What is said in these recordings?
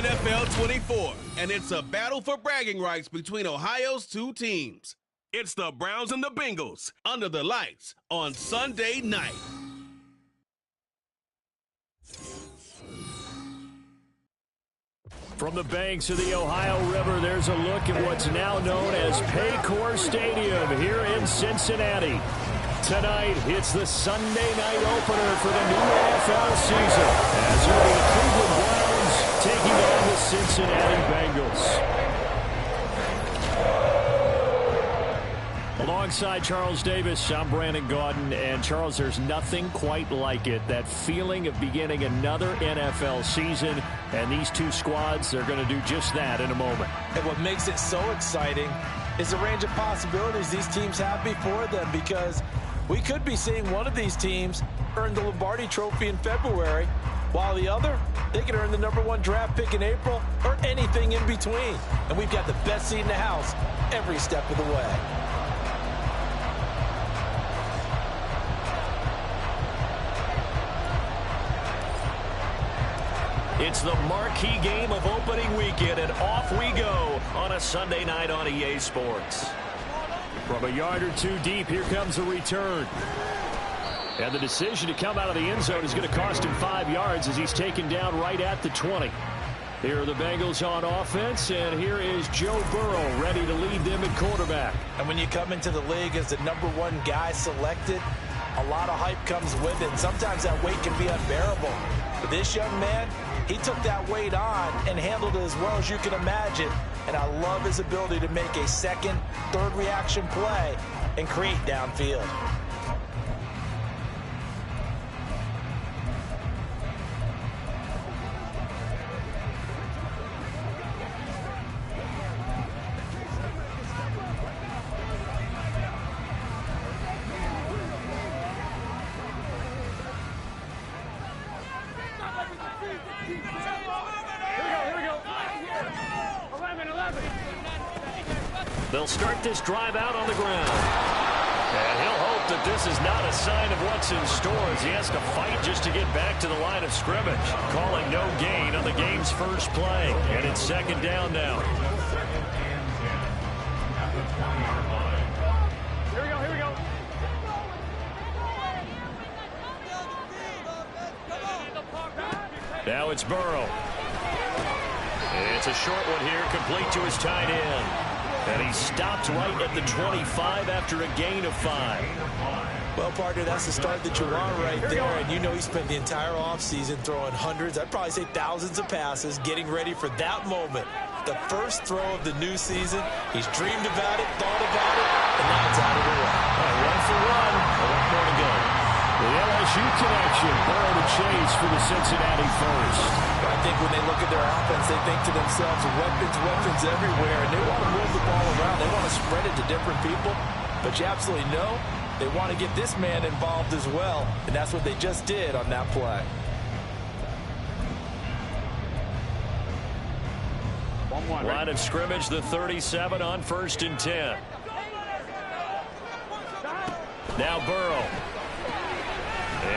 NFL 24, and it's a battle for bragging rights between Ohio's two teams. It's the Browns and the Bengals under the lights on Sunday night. From the banks of the Ohio River, there's a look at what's now known as Paycor Stadium here in Cincinnati. Tonight, it's the Sunday night opener for the new NFL season as the Cleveland Browns taking on the Cincinnati Bengals. Alongside Charles Davis, I'm Brandon Gaudin. And Charles, there's nothing quite like it. That feeling of beginning another NFL season. And these two squads, they're going to do just that in a moment. And what makes it so exciting is the range of possibilities these teams have before them, because we could be seeing one of these teams earn the Lombardi Trophy in February, while the other, they could earn the #1 draft pick in April or anything in between. And we've got the best seat in the house every step of the way. It's the marquee game of opening weekend, and off we go on a Sunday night on EA Sports. From a yard or two deep, here comes a return. And the decision to come out of the end zone is going to cost him 5 yards as he's taken down right at the 20. Here are the Bengals on offense, and here is Joe Burrow ready to lead them at quarterback. And when you come into the league as the #1 guy selected, a lot of hype comes with it. And sometimes that weight can be unbearable. But this young man, he took that weight on and handled it as well as you can imagine. And I love his ability to make a second, third reaction play and create downfield. They'll start this drive out on the ground. And he'll hope that this is not a sign of what's in store as he has to fight just to get back to the line of scrimmage. Calling no gain on the game's first play. And it's second down now. Here we go. Now it's Burrow. It's a short one here, complete to his tight end. And he stopped right at the 25 after a gain of 5. Well, partner, that's the start that you want right there. And you know he spent the entire offseason throwing hundreds, I'd probably say thousands of passes, getting ready for that moment. The first throw of the new season. He's dreamed about it, thought about it, and now it's out of the way. Run for one. A lot more to go. The LSU connection. Burrow to chase for the Cincinnati first. I think when they look at their offense, they think to themselves, weapons everywhere, and they want to move the ball around. They want to spread it to different people, but you absolutely know they want to get this man involved as well, and that's what they just did on that play. Line of scrimmage, the 37 on 1st and 10. Now Burrow.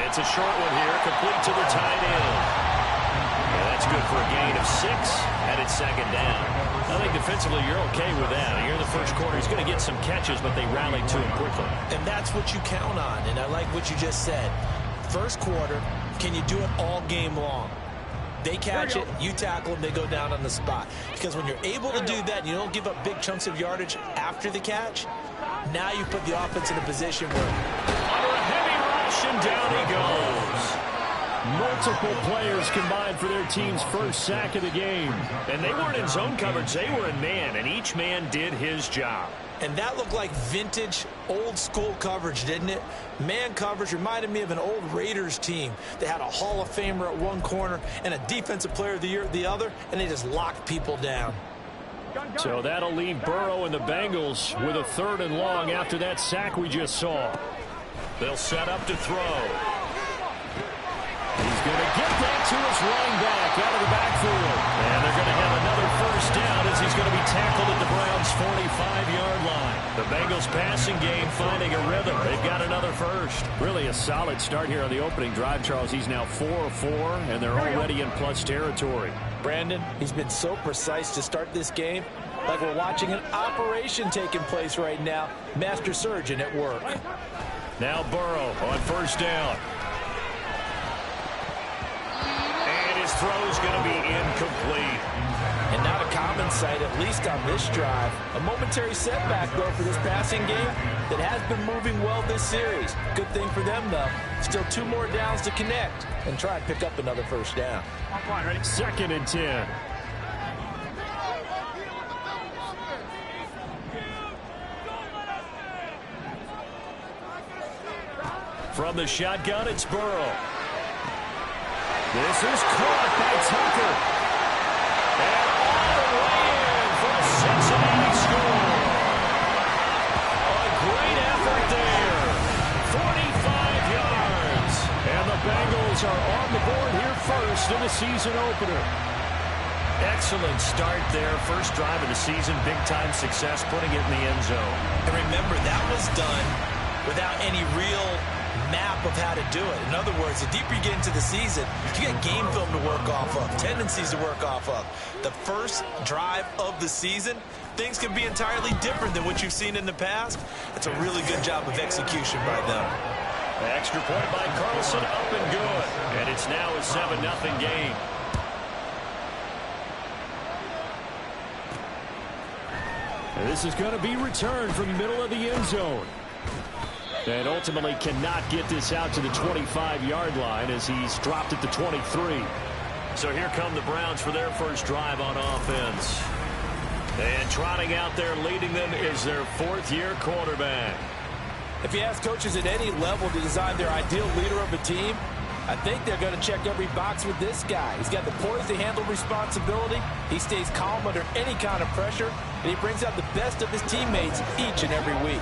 It's a short one here, complete to the tight end. And that's good for a gain of 6, and it's second down. I think defensively you're okay with that. Here in the first quarter, he's going to get some catches, but they rallied to him quickly. And that's what you count on, and I like what you just said. First quarter, can you do it all game long? They catch it, you tackle them, they go down on the spot. Because when you're able to do that and you don't give up big chunks of yardage after the catch, now you put the offense in a position where under a heavy rush, and down he goes. Multiple players combined for their team's first sack of the game. And they weren't in zone coverage, they were in man, and each man did his job. And that looked like vintage, old-school coverage, didn't it? Man coverage reminded me of an old Raiders team. They had a Hall of Famer at one corner and a Defensive Player of the Year at the other, and they just locked people down. So that'll leave Burrow and the Bengals with a 3rd and long after that sack we just saw. They'll set up to throw. He's going to get that to his running back out of the backfield. And they're going to have another first down as he's going to be tackled at the Browns' 45-yard line. The Bengals passing game finding a rhythm. They've got another first. Really a solid start here on the opening drive, Charles. He's now 4 of 4, and they're already in plus territory. Brandon, he's been so precise to start this game, like we're watching an operation taking place right now. Master surgeon at work. Now Burrow on first down. And his throw's going to be incomplete. And not a common sight, at least on this drive. A momentary setback, though, for this passing game that has been moving well this series. Good thing for them, though. Still 2 more downs to connect and try and pick up another first down. 2nd and 10. From the shotgun, it's Burrow. This is caught by Tucker. And all the way in for a Cincinnati score. A great effort there. 45 yards. And the Bengals are on the board here first in the season opener. Excellent start there. First drive of the season. Big-time success putting it in the end zone. And remember, that was done without any real map of how to do it. In other words, the deeper you get into the season, you get game film to work off of, tendencies to work off of. The first drive of the season, things can be entirely different than what you've seen in the past. It's a really good job of execution by them. The extra point by Carlson, up and good. And it's now a 7-0 game. And this is going to be returned from the middle of the end zone. And ultimately cannot get this out to the 25-yard line as he's dropped at the 23. So here come the Browns for their first drive on offense. And trotting out there leading them is their 4th-year quarterback. If you ask coaches at any level to design their ideal leader of a team, I think they're going to check every box with this guy. He's got the poise to handle responsibility. He stays calm under any kind of pressure, and he brings out the best of his teammates each and every week.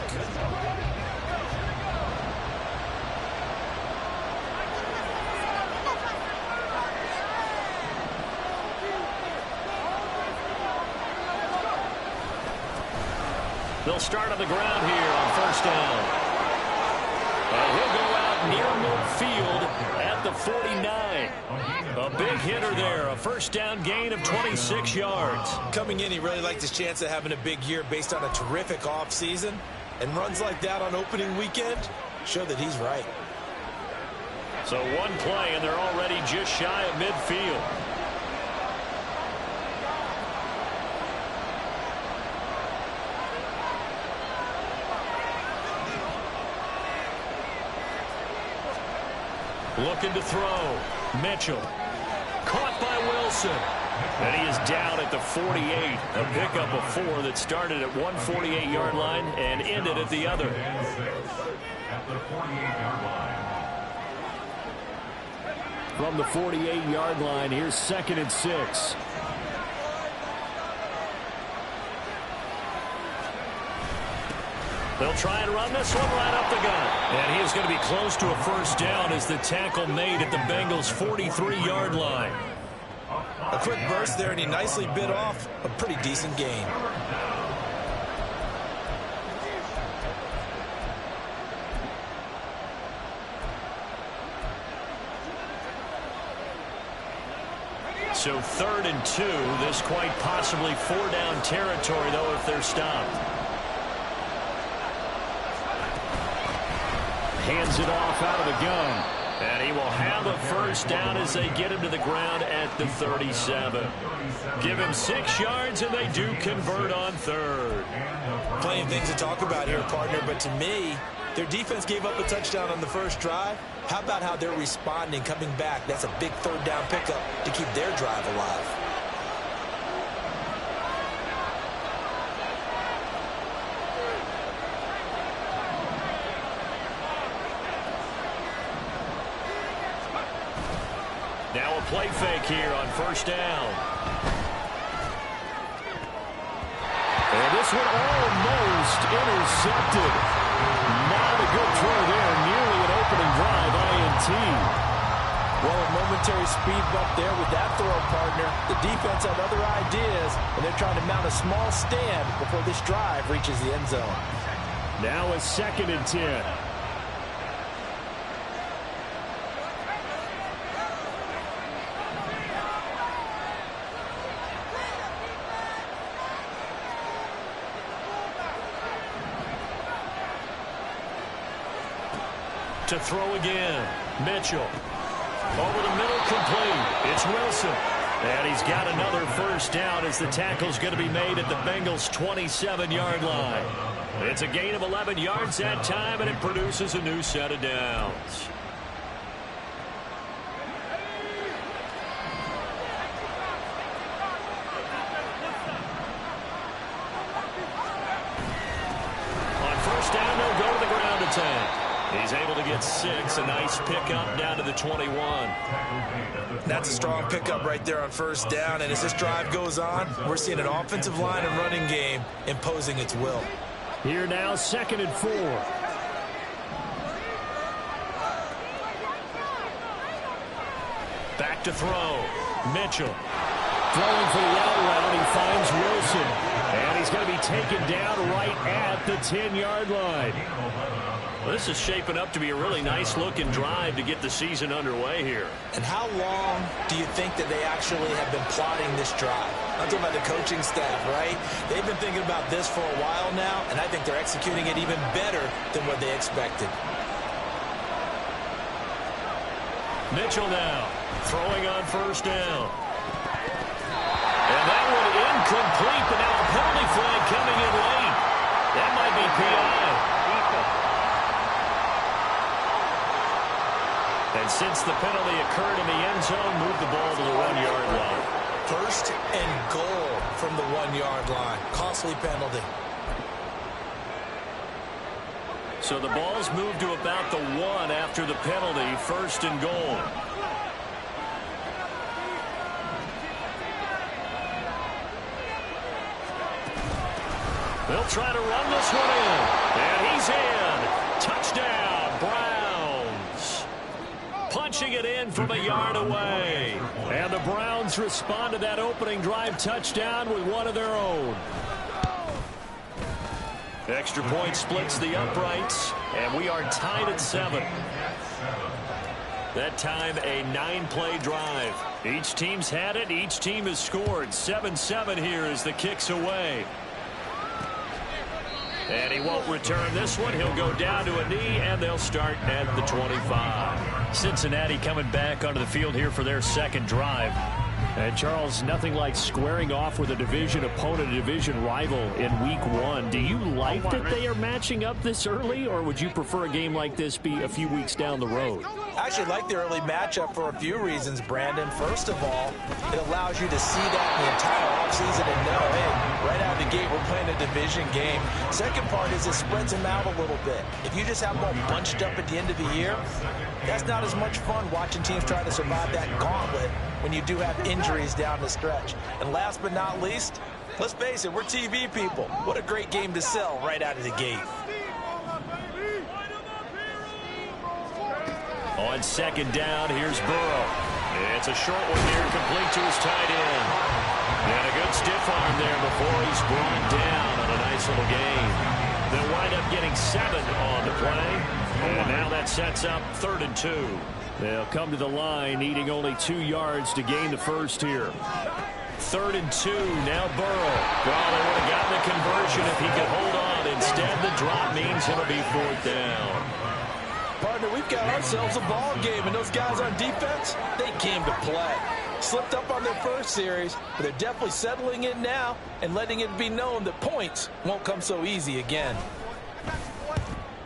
They'll start on the ground here on first down. And he'll go out near midfield at the 49. A big hitter there, a first down gain of 26 yards. Coming in, he really liked his chance of having a big year based on a terrific offseason. And runs like that on opening weekend show that he's right. So one play, and they're already just shy of midfield. Looking to throw. Mitchell. Caught by Wilson. And he is down at the 48. A pickup of 4 that started at 148-yard line and ended at the other. From the 48-yard line, here's 2nd and 6. They'll try and run this one right up the gut. And he is going to be close to a first down as the tackle made at the Bengals' 43-yard line. A quick burst there, and he nicely bit off a pretty decent gain. So 3rd and 2. This quite possibly 4-down territory, though, if they're stopped. Hands it off out of the gun. And he will have a first down as they get him to the ground at the 37. Give him 6 yards, and they do convert on 3rd. Plenty of things to talk about here, partner, but to me, their defense gave up a touchdown on the first drive. How about how they're responding, coming back? That's a big 3rd down pickup to keep their drive alive. Now a play fake here on first down. And this one almost intercepted. Not a good throw there. Nearly an opening drive INT. Well, a momentary speed bump there with that throw, partner. The defense had other ideas, and they're trying to mount a small stand before this drive reaches the end zone. Now a 2nd and 10. To throw again. Mitchell. Over the middle, complete. It's Wilson. And he's got another first down as the tackle's going to be made at the Bengals' 27-yard line. It's a gain of 11 yards that time, and it produces a new set of downs. On first down, they'll go to the ground attack. He's able to get 6, a nice pickup down to the 21. That's a strong pickup right there on first down, and as this drive goes on, we're seeing an offensive line and running game imposing its will. Here now, 2nd and 4. Back to throw. Mitchell. Throwing for the out route, he finds Wilson. And he's going to be taken down right at the 10-yard line. Well, this is shaping up to be a really nice-looking drive to get the season underway here. And how long do you think that they actually have been plotting this drive? I'm talking about the coaching staff, right? They've been thinking about this for a while now, and I think they're executing it even better than what they expected. Mitchell now throwing on first down. And that one incomplete, but now a penalty flag coming in late. That might be PI. And since the penalty occurred in the end zone, move the ball to the 1-yard line. First and goal from the 1-yard line. Costly penalty. So the ball's moved to about the 1 after the penalty. First and goal. They'll try to run this one in. And he's in. Touchdown, Browns. Punching it in from a yard away. And the Browns respond to that opening drive touchdown with one of their own. Extra point splits the uprights, and we are tied at 7. That time, a 9-play drive. Each team's had it. Each team has scored. 7-7 here as the kick's away. And he won't return this one. He'll go down to a knee, and they'll start at the 25. Cincinnati coming back onto the field here for their second drive. And, Charles, nothing like squaring off with a division opponent, a division rival in Week 1. Do you like that they are matching up this early, or would you prefer a game like this be a few weeks down the road? I actually like the early matchup for a few reasons, Brandon. First of all, it allows you to see that the entire offseason and know, hey, right out of the gate, we're playing a division game. Second part is it spreads them out a little bit. If you just have them all bunched up at the end of the year, that's not as much fun watching teams try to survive that gauntlet when you do have injuries down the stretch. And last but not least, let's face it, we're TV people. What a great game to sell right out of the gate. On second down, here's Burrow. It's a short one here, complete to his tight end. And a good stiff arm there before he's brought down on a nice little gain. They'll wind up getting 7 on the play. And now that sets up 3rd and 2. They'll come to the line, needing only 2 yards to gain the first here. 3rd and 2, now Burrow. Well, they would have gotten the conversion if he could hold on. Instead, the drop means it'll be 4th down. Partner, we've got ourselves a ball game, and those guys on defense, they came to play. Slipped up on their first series, but they're definitely settling in now and letting it be known that points won't come so easy again.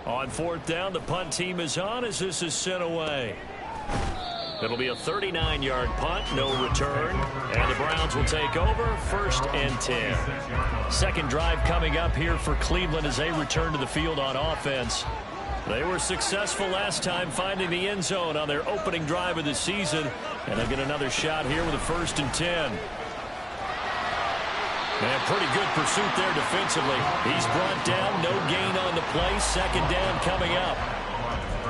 On 4th down, the punt team is on as this is sent away. It'll be a 39-yard punt, no return, and the Browns will take over 1st and 10. Second drive coming up here for Cleveland as they return to the field on offense. They were successful last time finding the end zone on their opening drive of the season, and they'll get another shot here with a 1st and 10. And pretty good pursuit there defensively. He's brought down, no gain on the play. 2nd down coming up.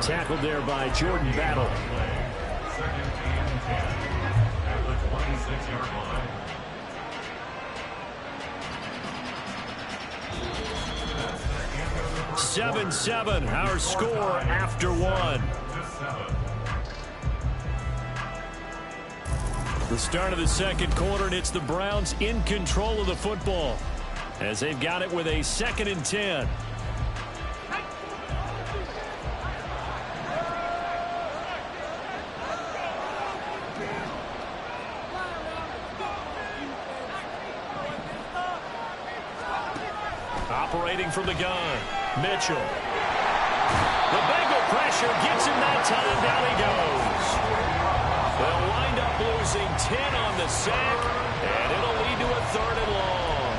Tackled there by Jordan Battle. 7-7, our score after one. The start of the second quarter, and it's the Browns in control of the football as they've got it with a 2nd and 10. Operating from the gun, Mitchell. The Bengal pressure gets him that time. Down he goes. They'll wind up losing 10 on the sack, and it'll lead to a 3rd and long.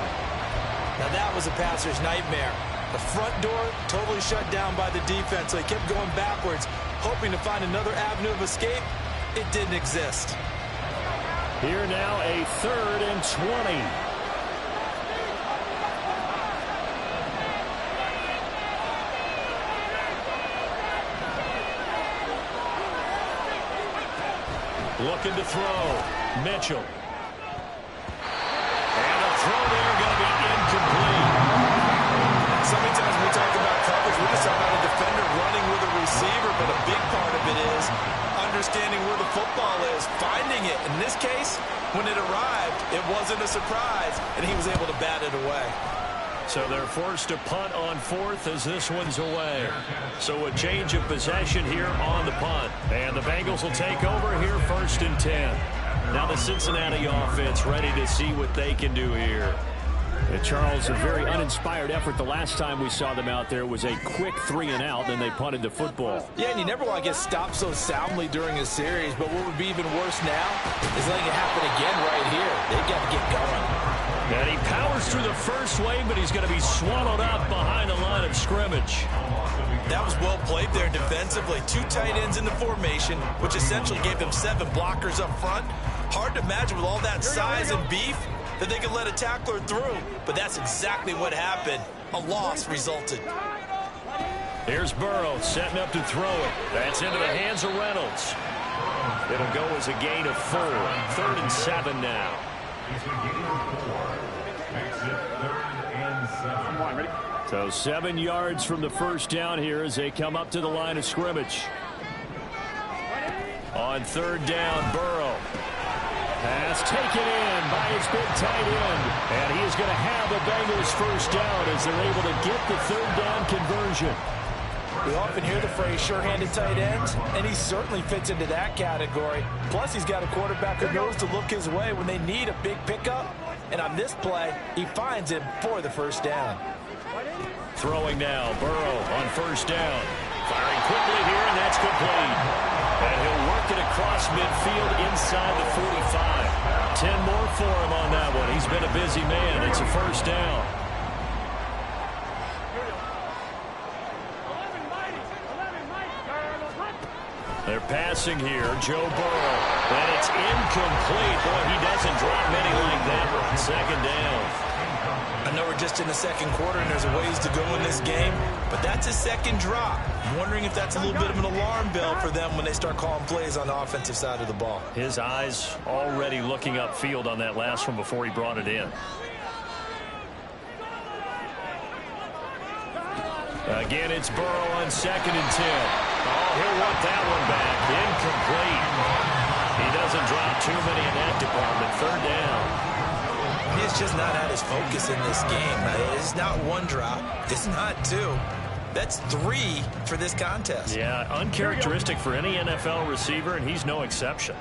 Now that was a passer's nightmare. The front door totally shut down by the defense, so he kept going backwards, hoping to find another avenue of escape. It didn't exist. Here now a 3rd and 20. Looking to throw. Mitchell. And a throw there going to be incomplete. So many times when we talk about coverage, we just talk about a defender running with a receiver, but a big part of it is understanding where the football is, finding it. In this case, when it arrived, it wasn't a surprise, and he was able to bat it away. So they're forced to punt on 4th as this one's away. So a change of possession here on the punt. And the Bengals will take over here 1st and 10. Now the Cincinnati offense ready to see what they can do here. And Charles, a very uninspired effort the last time we saw them out there was a quick 3 and out, then they punted the football. Yeah, and you never want to get stopped so soundly during a series, but what would be even worse now is letting it happen again right here. They've got to get going. And he powers through the first wave, but he's going to be swallowed up behind the line of scrimmage. That was well played there defensively. 2 tight ends in the formation, which essentially gave them 7 blockers up front. Hard to imagine with all that size and beef that they could let a tackler through, but that's exactly what happened. A loss resulted. Here's Burrow setting up to throw it. That's into the hands of Reynolds. It'll go as a gain of 4. 3rd and 7 now. So 7 yards from the first down here as they come up to the line of scrimmage. On 3rd down, Burrow. Pass taken in by his big tight end. And he is going to have the Bengals first down as they're able to get the 3rd down conversion. We often hear the phrase sure-handed tight ends, and he certainly fits into that category. Plus, he's got a quarterback who knows to look his way when they need a big pickup. And on this play, he finds him for the first down. Throwing now, Burrow on 1st down. Firing quickly here, and that's complete. And he'll work it across midfield inside the 45. 10 more for him on that one. He's been a busy man. It's a 1st down. They're passing here, Joe Burrow. And it's incomplete. Boy, he doesn't drop many like that one. 2nd down. I know we're just in the second quarter and there's a ways to go in this game, but that's his 2nd drop. I'm wondering if that's a little bit of an alarm bell for them when they start calling plays on the offensive side of the ball. His eyes already looking upfield on that last one before he brought it in. Again, it's Burrow on 2nd and 10. Oh, he'll want that one back. Incomplete. He doesn't drop too many in that department. 3rd down. He's just not at his focus in this game. It's not 1 drop. It's not 2. That's 3 for this contest. Yeah, uncharacteristic for any NFL receiver, and he's no exception.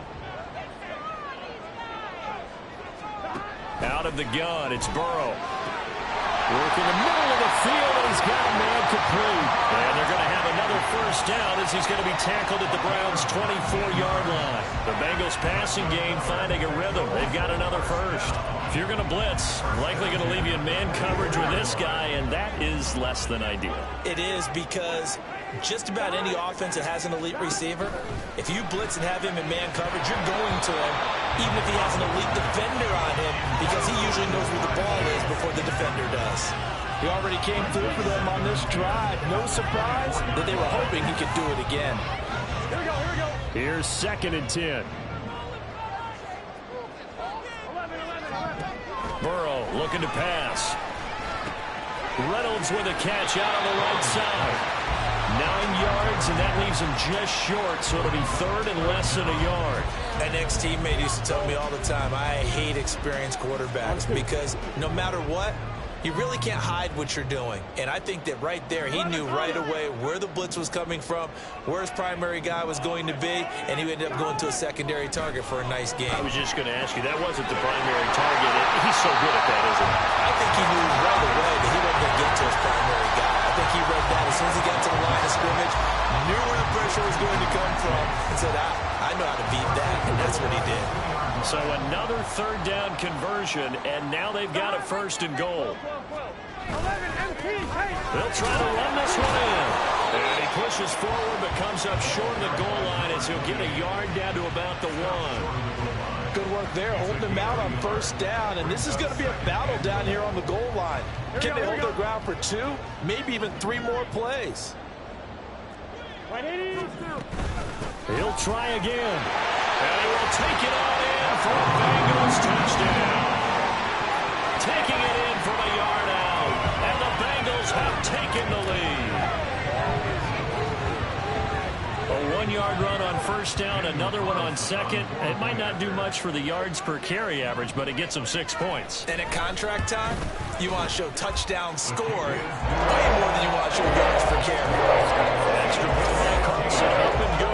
Out of the gun, it's Burrow. Working the middle of the field, and he's got a man complete. And they're going to have another 1st down as he's going to be tackled at the Browns' 24-yard line. The Bengals passing game finding a rhythm. They've got another 1st. If you're going to blitz, likely going to leave you in man coverage with this guy, and that is less than ideal. It is because just about any offense that has an elite receiver, if you blitz and have him in man coverage, you're going to him, even if he has an elite defender on him, because he usually knows where the ball is before the defender does. He already came through for them on this drive. No surprise that they were hoping he could do it again. Here's 2nd and 10. Burrow looking to pass. Reynolds with a catch out on the right side. 9 yards, and that leaves him just short, so it'll be third and less than a yard. An ex-teammate used to tell me all the time, I hate experienced quarterbacks because no matter what, you really can't hide what you're doing. And I think that right there, he knew right away where the blitz was coming from, where his primary guy was going to be, and he ended up going to a secondary target for a nice game. I was just going to ask you, that wasn't the primary target. He's so good at that, isn't he? I think he knew right away that he wasn't going to get to his primary guy. I think he read that as soon as he got to the line of scrimmage, knew where the pressure was going to come from, and said, I know how to beat that, and that's what he did. So another third down conversion, and now they've got a first and goal. They'll try to run this one in. And he pushes forward but comes up short of the goal line as he'll get a yard down to about the 1. Good work there, holding them out on first down, and this is going to be a battle down here on the goal line. Can they hold their ground for 2, maybe even 3 more plays? He'll try again. And he will take it all in for a Bengals touchdown. Taking it in from a yard out. And the Bengals have taken the lead. A 1-yard run on first down, another one on second. It might not do much for the yards per carry average, but it gets them 6 points. And at contract time, you want to show touchdown scored way more than you want to show yards per carry. Extra point by Carlson, up and good.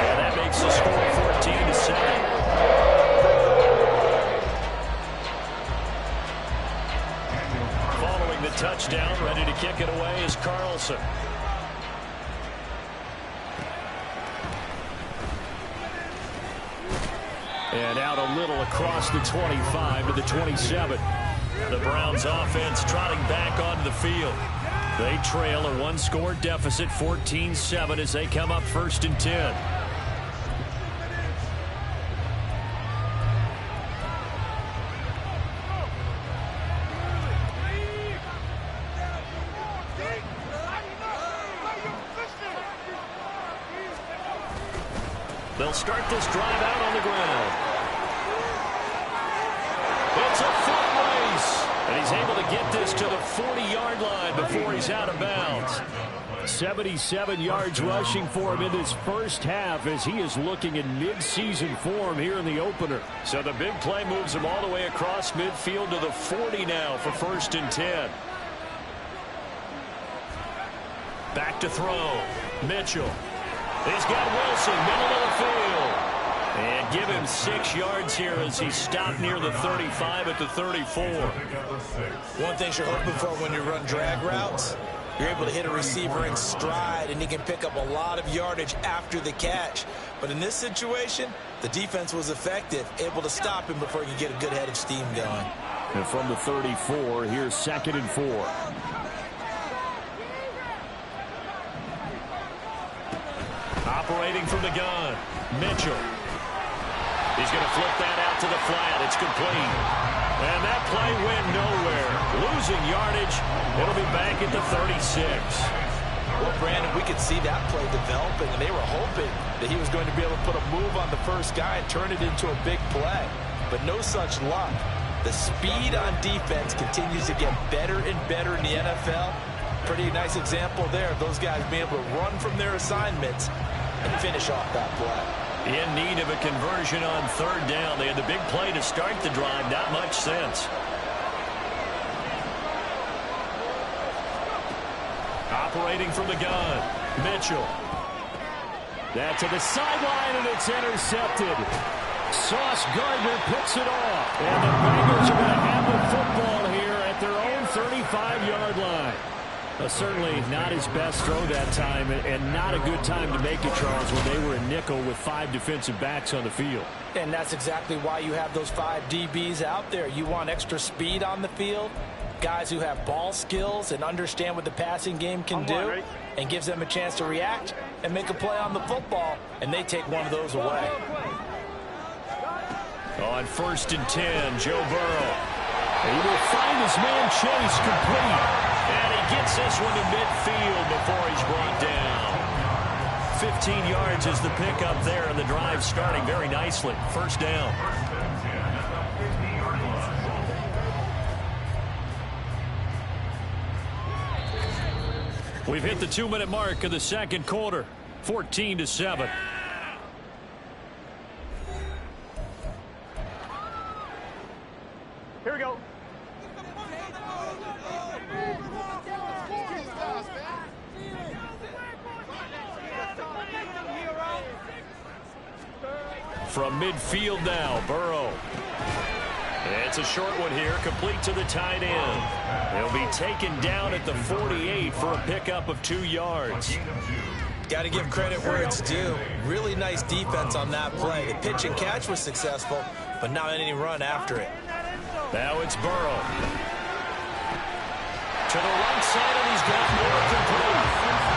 And that makes the score 14-7. Following the touchdown, ready to kick it away is Carlson. And out a little across the 25 to the 27. The Browns offense trotting back onto the field. They trail a 1-score deficit, 14-7, as they come up first and 10. They'll start this drive out on the ground. It's a foot race. And he's able to get this to the 40-yard line before he's out of bounds. 77 yards rushing for him in his first half as he is looking in mid-season form here in the opener. So the big play moves him all the way across midfield to the 40 now for first and 10. Back to throw. Mitchell. He's got Wilson, middle of the field. And give him 6 yards here as he stopped near the 35 at the 34. One thing you're hoping for when you run drag routes, you're able to hit a receiver in stride, and he can pick up a lot of yardage after the catch. But in this situation, the defense was effective, able to stop him before he could get a good head of steam going. And from the 34, here's 2nd and 4. Operating from the gun, Mitchell. He's going to flip that out to the flat. It's complete. And that play went nowhere. Losing yardage. It'll be back at the 36. Well, Brandon, we could see that play developing, and they were hoping that he was going to be able to put a move on the first guy and turn it into a big play. But no such luck. The speed on defense continues to get better and better in the NFL. Pretty nice example there of those guys being able to run from their assignments and finish off that play. In need of a conversion on third down. They had the big play to start the drive. Not much sense. Operating from the gun, Mitchell. That to the sideline, and it's intercepted. Sauce Gardner picks it off. And the Bengals are going to have the football here at their own 35-yard line. Certainly not his best throw that time, and not a good time to make it, Charles, when they were in nickel with 5 defensive backs on the field. And that's exactly why you have those 5 DBs out there. You want extra speed on the field, guys who have ball skills and understand what the passing game can do, and gives them a chance to react and make a play on the football, and they take one of those away. On 1st and 10, Joe Burrow. He will find his man Chase complete. And he gets this one to midfield before he's brought down. 15 yards is the pickup there, and the drive starting very nicely. First down. We've hit the 2-minute mark of the second quarter. 14-7. Here we go. From midfield now, Burrow. It's a short one here, complete to the tight end. He'll be taken down at the 48 for a pickup of 2 yards. Got to give credit where it's due. Really nice defense on that play. The pitch and catch was successful, but not any run after it. Now it's Burrow. To the right side, and he's got more complete.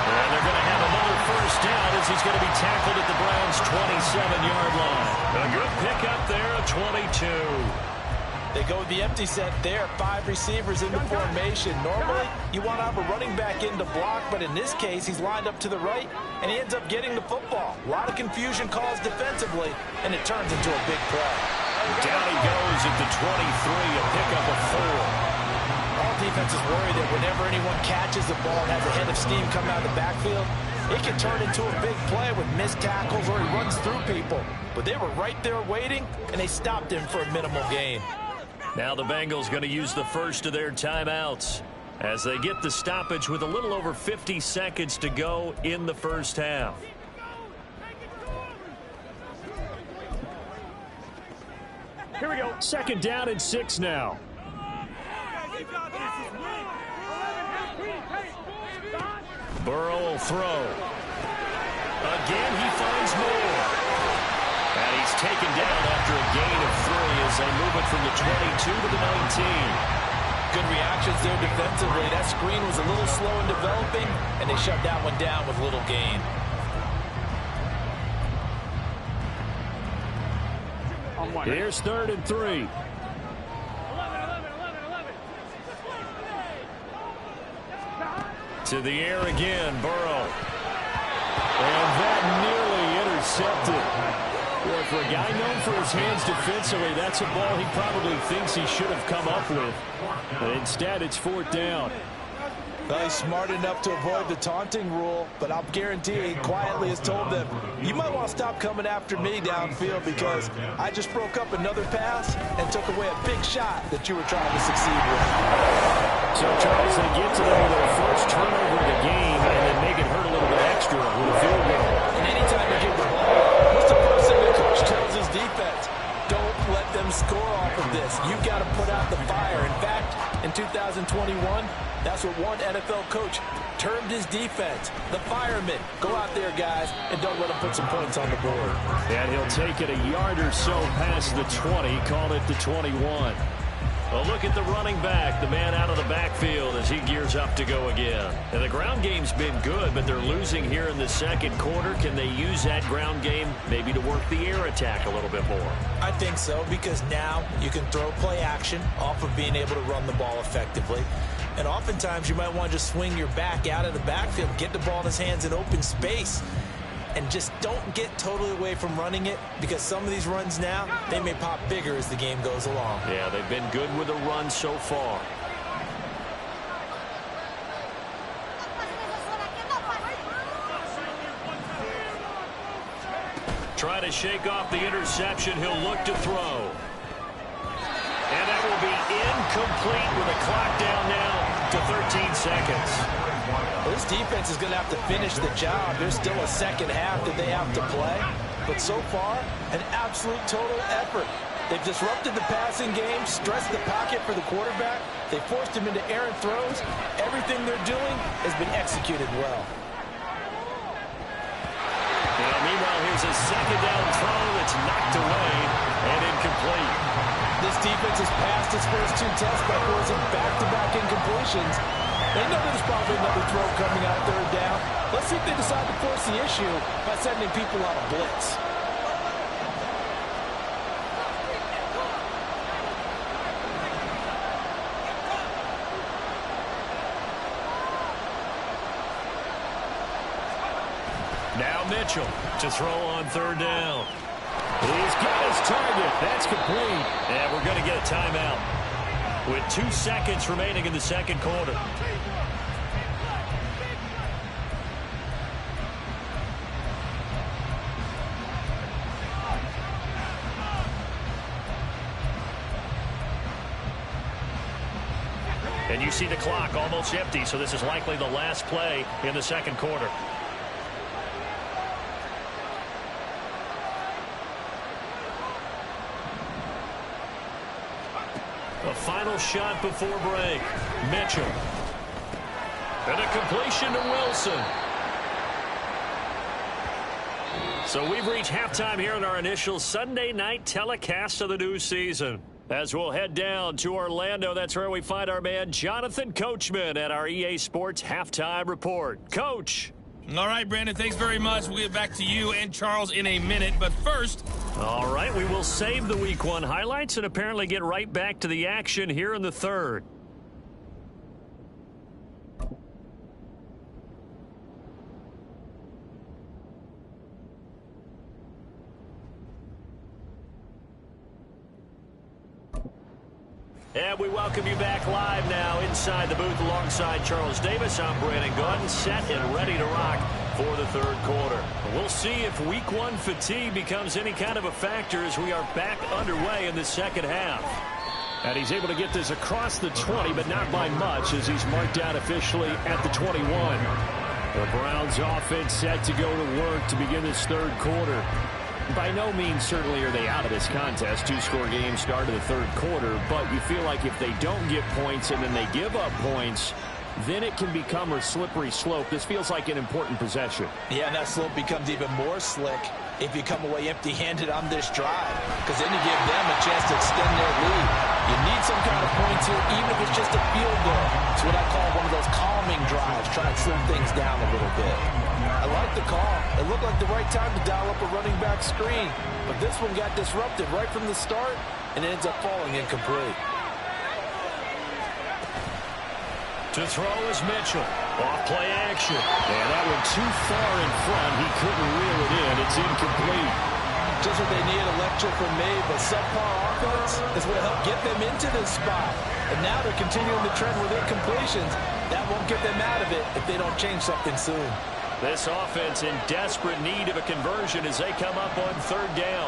And they're going to have another first down as he's going to be tackled at the Browns' 27-yard line. A good pickup there of 22. They go with the empty set there. 5 receivers into formation. Normally, you want to have a running back in to block, but in this case, he's lined up to the right, and he ends up getting the football. A lot of confusion caused defensively, and it turns into a big play. Down he goes at the 23, a pickup of 4. All defenses worry that whenever anyone catches the ball and has a head of steam come out of the backfield, it can turn into a big play with missed tackles or he runs through people. But they were right there waiting, and they stopped him for a minimal gain. Now the Bengals going to use the first of their timeouts as they get the stoppage with a little over 50 seconds to go in the first half. Here we go. Second down and 6 now. Burrow will throw. Again, he finds more. And he's taken down after a gain of 3 as they move it from the 22 to the 19. Good reactions there defensively. That screen was a little slow in developing, and they shut that one down with little gain. Here's 3rd and 3. To the air again, Burrow. And that nearly intercepted. Well, for a guy known for his hands defensively, that's a ball he probably thinks he should have come up with. But instead, it's 4th down. Well, he's smart enough to avoid the taunting rule, but I'll guarantee he quietly has told them, you might want to stop coming after me downfield because I just broke up another pass and took away a big shot that you were trying to succeed with. So, Charles, they get to their first turnover of the game and then make it hurt a little bit extra with a field goal. And anytime you give the ball, what's the first thing the coach tells his defense? Don't let them score off of this. You've got to put out the fire. In fact, in 2021, that's what one NFL coach termed his defense. The firemen. Go out there, guys, and don't let them put some points on the board. And he'll take it a yard or so past the 20, call it the 21. A look at the running back, the man out of the backfield as he gears up to go again. And the ground game's been good, but they're losing here in the second quarter. Can they use that ground game maybe to work the air attack a little bit more? I think so, because now you can throw play action off of being able to run the ball effectively. And oftentimes you might want to just swing your back out of the backfield, get the ball in his hands in open space, and just don't get totally away from running it, because some of these runs now, they may pop bigger as the game goes along. Yeah, they've been good with the run so far. Try to shake off the interception. He'll look to throw. And that will be incomplete with a clock down now to 13 seconds. This defense is going to have to finish the job. There's still a second half that they have to play. But so far, an absolute total effort. They've disrupted the passing game, stressed the pocket for the quarterback. They forced him into errant throws. Everything they're doing has been executed well. Now, meanwhile, here's a second down throw that's knocked away and incomplete. This defense has passed its first 2 tests by forcing back-to-back incompletions. They know there's probably another throw coming out 3rd down. Let's see if they decide to force the issue by sending people on a blitz. Now Mitchell to throw on 3rd down. He's got his target. That's complete. And we're going to get a timeout with 2 seconds remaining in the second quarter. And you see the clock almost empty, so this is likely the last play in the second quarter. A final shot before break. Mitchell. And a completion to Wilson. So we've reached halftime here in our initial Sunday night telecast of the new season. As we'll head down to Orlando, that's where we find our man Jonathan Coachman at our EA Sports Halftime Report. Coach. All right, Brandon, thanks very much. We'll get back to you and Charles in a minute. But first... All right, we will save the Week 1 highlights and apparently get right back to the action here in the third. And we welcome you back live now inside the booth alongside Charles Davis. I'm Brandon Gaudin, set and ready to rock for the third quarter. We'll see if Week 1 fatigue becomes any kind of a factor as we are back underway in the second half. And he's able to get this across the 20, but not by much as he's marked out officially at the 21. The Browns offense set to go to work to begin this third quarter. By no means certainly are they out of this contest. Two-score game start of the third quarter, but you feel like if they don't get points and then they give up points, then it can become a slippery slope. This feels like an important possession. Yeah, and that slope becomes even more slick if you come away empty-handed on this drive, because then you give them a chance to extend their lead. You need some kind of points here, even if it's just a field goal. It's what I call one of those calming drives, trying to slow things down a little bit. I like the call. It looked like the right time to dial up a running back screen, but this one got disrupted right from the start, and it ends up falling incomplete. To throw is Mitchell. Off play action. And that one too far in front. He couldn't reel it in. It's incomplete. Just what they need, a lecture from me, but subpar offense is what helped get them into this spot. And now they're continuing the trend with incompletions. That won't get them out of it if they don't change something soon. This offense in desperate need of a conversion as they come up on third down.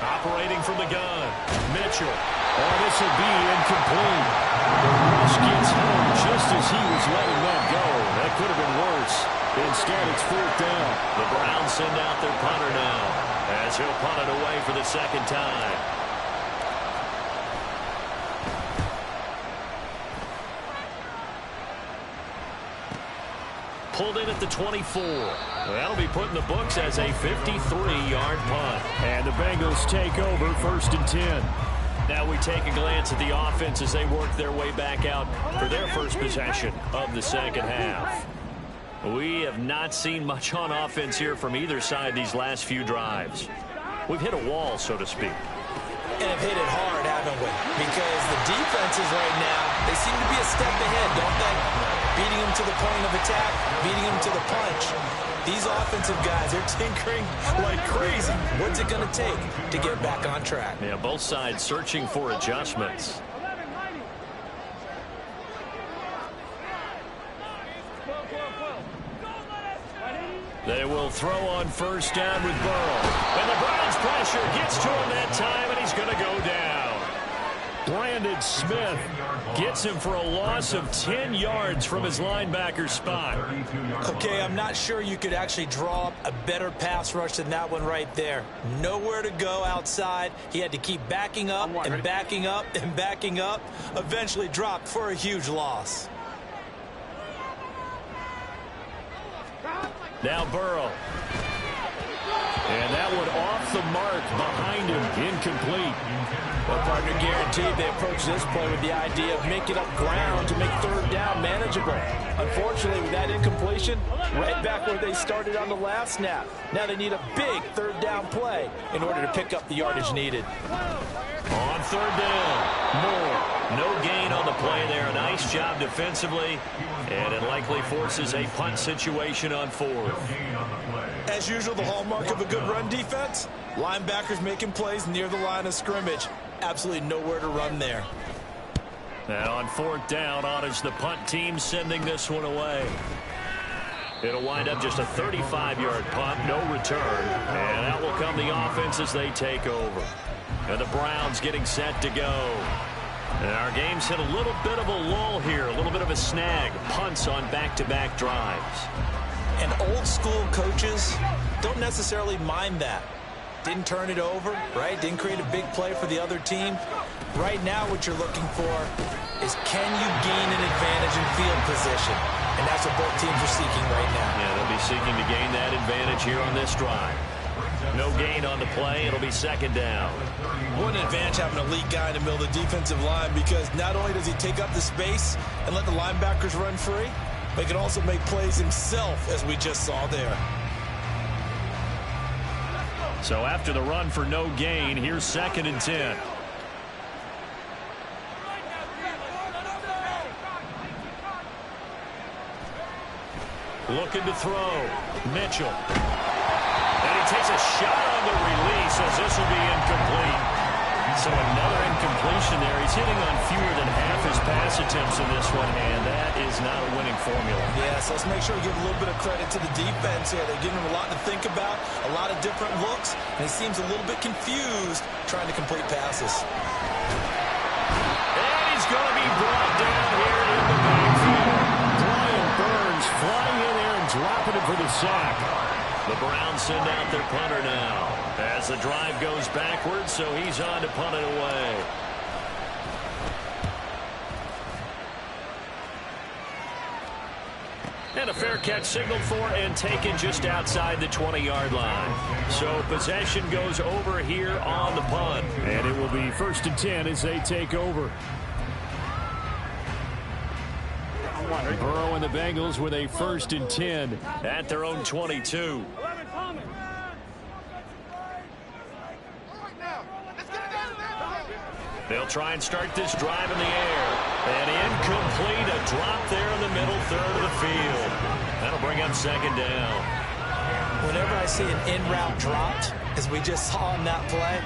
Operating from the gun, Mitchell. Oh, this will be incomplete. The rush gets home just as he was letting that go. That could have been worse. Instead, it's fourth down. The Browns send out their punter now as he'll punt it away for the second time. Pulled in at the 24. That'll be put in the books as a 53-yard punt. And the Bengals take over 1st and 10. Now we take a glance at the offense as they work their way back out for their first possession of the second half. We have not seen much on offense here from either side these last few drives. We've hit a wall, so to speak. And have hit it hard, haven't we? Because the defenses right now, they seem to be a step ahead, don't they? Beating them to the point of attack, beating them to the punch. These offensive guys, they're tinkering like crazy. What's it going to take to get back on track? Yeah, both sides searching for adjustments. They will throw on first down with Burrow. And the Browns pressure gets to him that time, and he's going to go down. Brandon Smith gets him for a loss of 10 yards from his linebacker spot. Okay, I'm not sure you could actually draw up a better pass rush than that one right there. Nowhere to go outside. He had to keep backing up and backing up and backing up. Eventually dropped for a huge loss. Now Burrow. And that one off the mark behind him. Incomplete. Well, partner, guaranteed they approach this play with the idea of making up ground to make third down manageable. Unfortunately, with that incompletion, right back where they started on the last snap. Now they need a big third down play in order to pick up the yardage needed. On third down, Moore. No gain on the play there. A nice job defensively, and it likely forces a punt situation on fourth. As usual, the hallmark of a good run defense, linebackers making plays near the line of scrimmage. Absolutely nowhere to run there. And on fourth down, on is the punt team sending this one away. It'll wind up just a 35-yard punt, no return. And out will come the offense as they take over. And the Browns getting set to go. And our game's hit a little bit of a lull here, a little bit of a snag. Punts on back-to-back drives. And old-school coaches don't necessarily mind that. Didn't turn it over, right? Didn't create a big play for the other team. Right now what you're looking for is can you gain an advantage in field position? And that's what both teams are seeking right now. Yeah, they'll be seeking to gain that advantage here on this drive. No gain on the play. It'll be second down. What an advantage having an elite guy in the middle of the defensive line, because not only does he take up the space and let the linebackers run free, but he can also make plays himself, as we just saw there. So after the run for no gain, here's 2nd and 10. Looking to throw. Mitchell. And he takes a shot on the release as this will be incomplete. So another incompletion there. He's hitting on fewer than half his pass attempts in this one, and that is not a winning formula. Yes, let's make sure we give a little bit of credit to the defense here. They're giving him a lot to think about, a lot of different looks, and he seems a little bit confused trying to complete passes. And he's going to be brought down here in the backfield. Brian Burns flying in there and dropping it for the sack. The Browns send out their punter now as the drive goes backwards, so he's on to punt it away. And a fair catch signaled for and taken just outside the 20-yard line. So possession goes over here on the punt. And it will be 1st and 10 as they take over. Burrow and the Bengals with a 1st and 10 at their own 22. They'll try and start this drive in the air. And incomplete, a drop there in the middle third of the field. That'll bring up 2nd down. Whenever I see an in-route dropped, as we just saw in that play,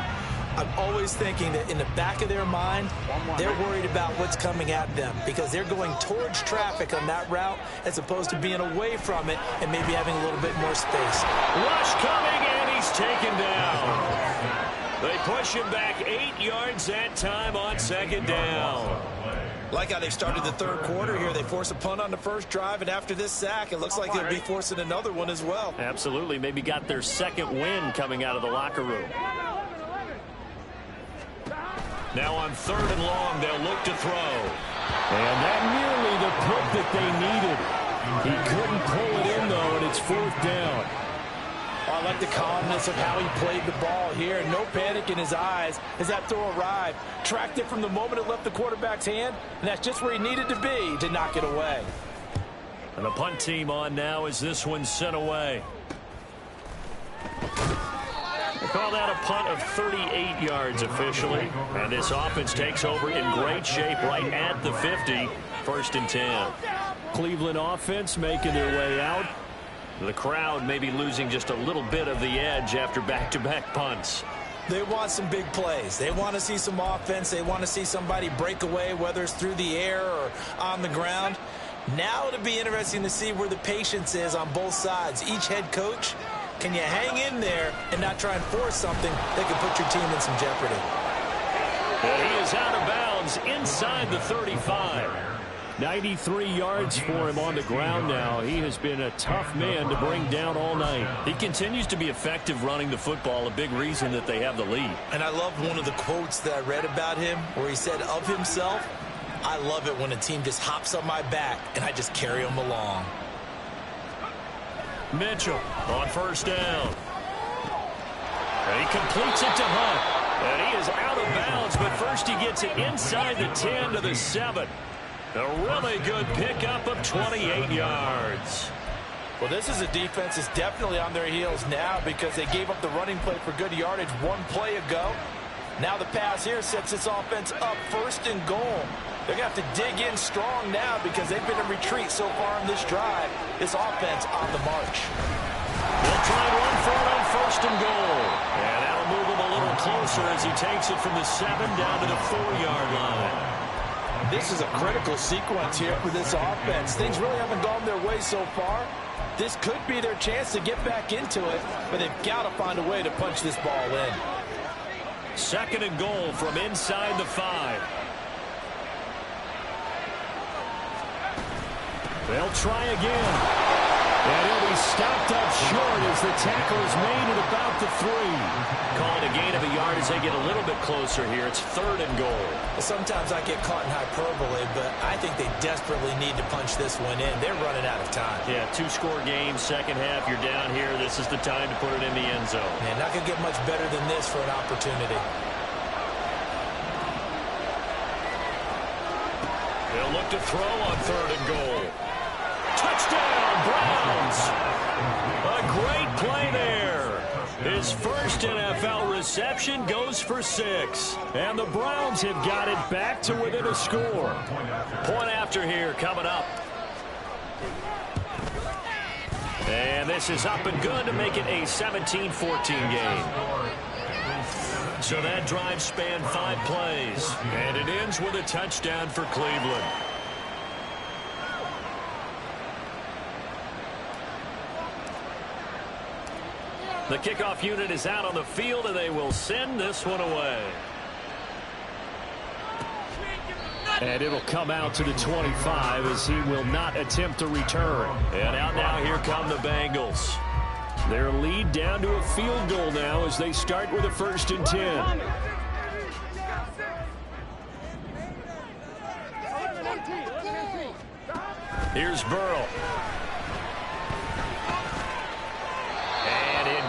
I'm always thinking that in the back of their mind, they're worried about what's coming at them because they're going towards traffic on that route as opposed to being away from it and maybe having a little bit more space. Rush coming, and he's taken down. They push him back 8 yards that time on 2nd down. Like how they started the 3rd quarter here. They force a punt on the first drive, and after this sack, it looks like they'll be forcing another one as well. Absolutely. Maybe got their 2nd win coming out of the locker room. Now on 3rd and long, they'll look to throw. And that nearly the pick that they needed. He couldn't pull it in, though, and it's 4th down. I like the calmness of how he played the ball here. No panic in his eyes as that throw arrived. Tracked it from the moment it left the quarterback's hand, and that's just where he needed to be to knock it away. And the punt team on now as this one's sent away. They call that a punt of 38 yards officially. And this offense takes over in great shape right at the 50. 1st and 10. Cleveland offense making their way out. The crowd may be losing just a little bit of the edge after back-to-back punts. They want some big plays. They want to see some offense. They want to see somebody break away, whether it's through the air or on the ground. Now it'll be interesting to see where the patience is on both sides. Each head coach, can you hang in there and not try and force something that could put your team in some jeopardy? And he is out of bounds inside the 35. 93 yards for him on the ground now. He has been a tough man to bring down all night. He continues to be effective running the football, a big reason that they have the lead. And I love one of the quotes that I read about him where he said of himself, I love it when a team just hops on my back and I just carry them along. Mitchell on 1st down. And he completes it to Hunt. And he is out of bounds, but first he gets it inside the 10 to the 7. A really good pickup of 28 yards. Well, this is a defense that's definitely on their heels now because they gave up the running play for good yardage one play ago. Now the pass here sets this offense up 1st and goal. They're going to have to dig in strong now because they've been in retreat so far in this drive. This offense on the march. They'll try and run for it on 1st and goal. And that'll move him a little closer as he takes it from the 7 down to the 4-yard line. This is a critical sequence here for this offense. Things really haven't gone their way so far. This could be their chance to get back into it, but they've got to find a way to punch this ball in. Second and goal from inside the 5. They'll try again. And he'll be stopped up short as the tackle is made at about the 3. Calling a gain of a yard as they get a little bit closer here. It's third and goal. Sometimes I get caught in hyperbole, but I think they desperately need to punch this one in. They're running out of time. Yeah, 2-score game, second half. You're down here. This is the time to put it in the end zone. Man, not going to get much better than this for an opportunity. They'll look to throw on third and goal. Touchdown, Browns! A great play there. His first NFL reception goes for 6. And the Browns have got it back to within a score. Point after here coming up. And this is up and good to make it a 17-14 game. So that drive spanned 5 plays. And it ends with a touchdown for Cleveland. The kickoff unit is out on the field, and they will send this one away. And it'll come out to the 25 as he will not attempt a return. And out now, here come the Bengals. Their lead down to a field goal now as they start with a 1st and 10. Here's Burrow.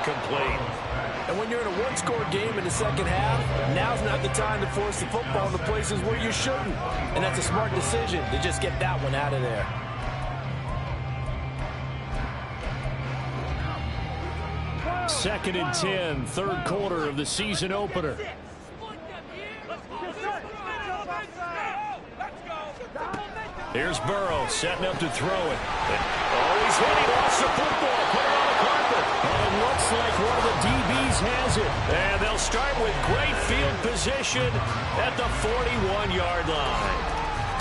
Complete. And when you're in a one-score game in the second half, now's not the time to force the football in the places where you shouldn't. And that's a smart decision to just get that one out of there. Second and 10, third quarter of the season opener. Here's Burrow setting up to throw it. Oh, he's hit. He lost the football. Put it on the carpet. And it looks like one of the DBs has it. And they'll start with great field position at the 41-yard line.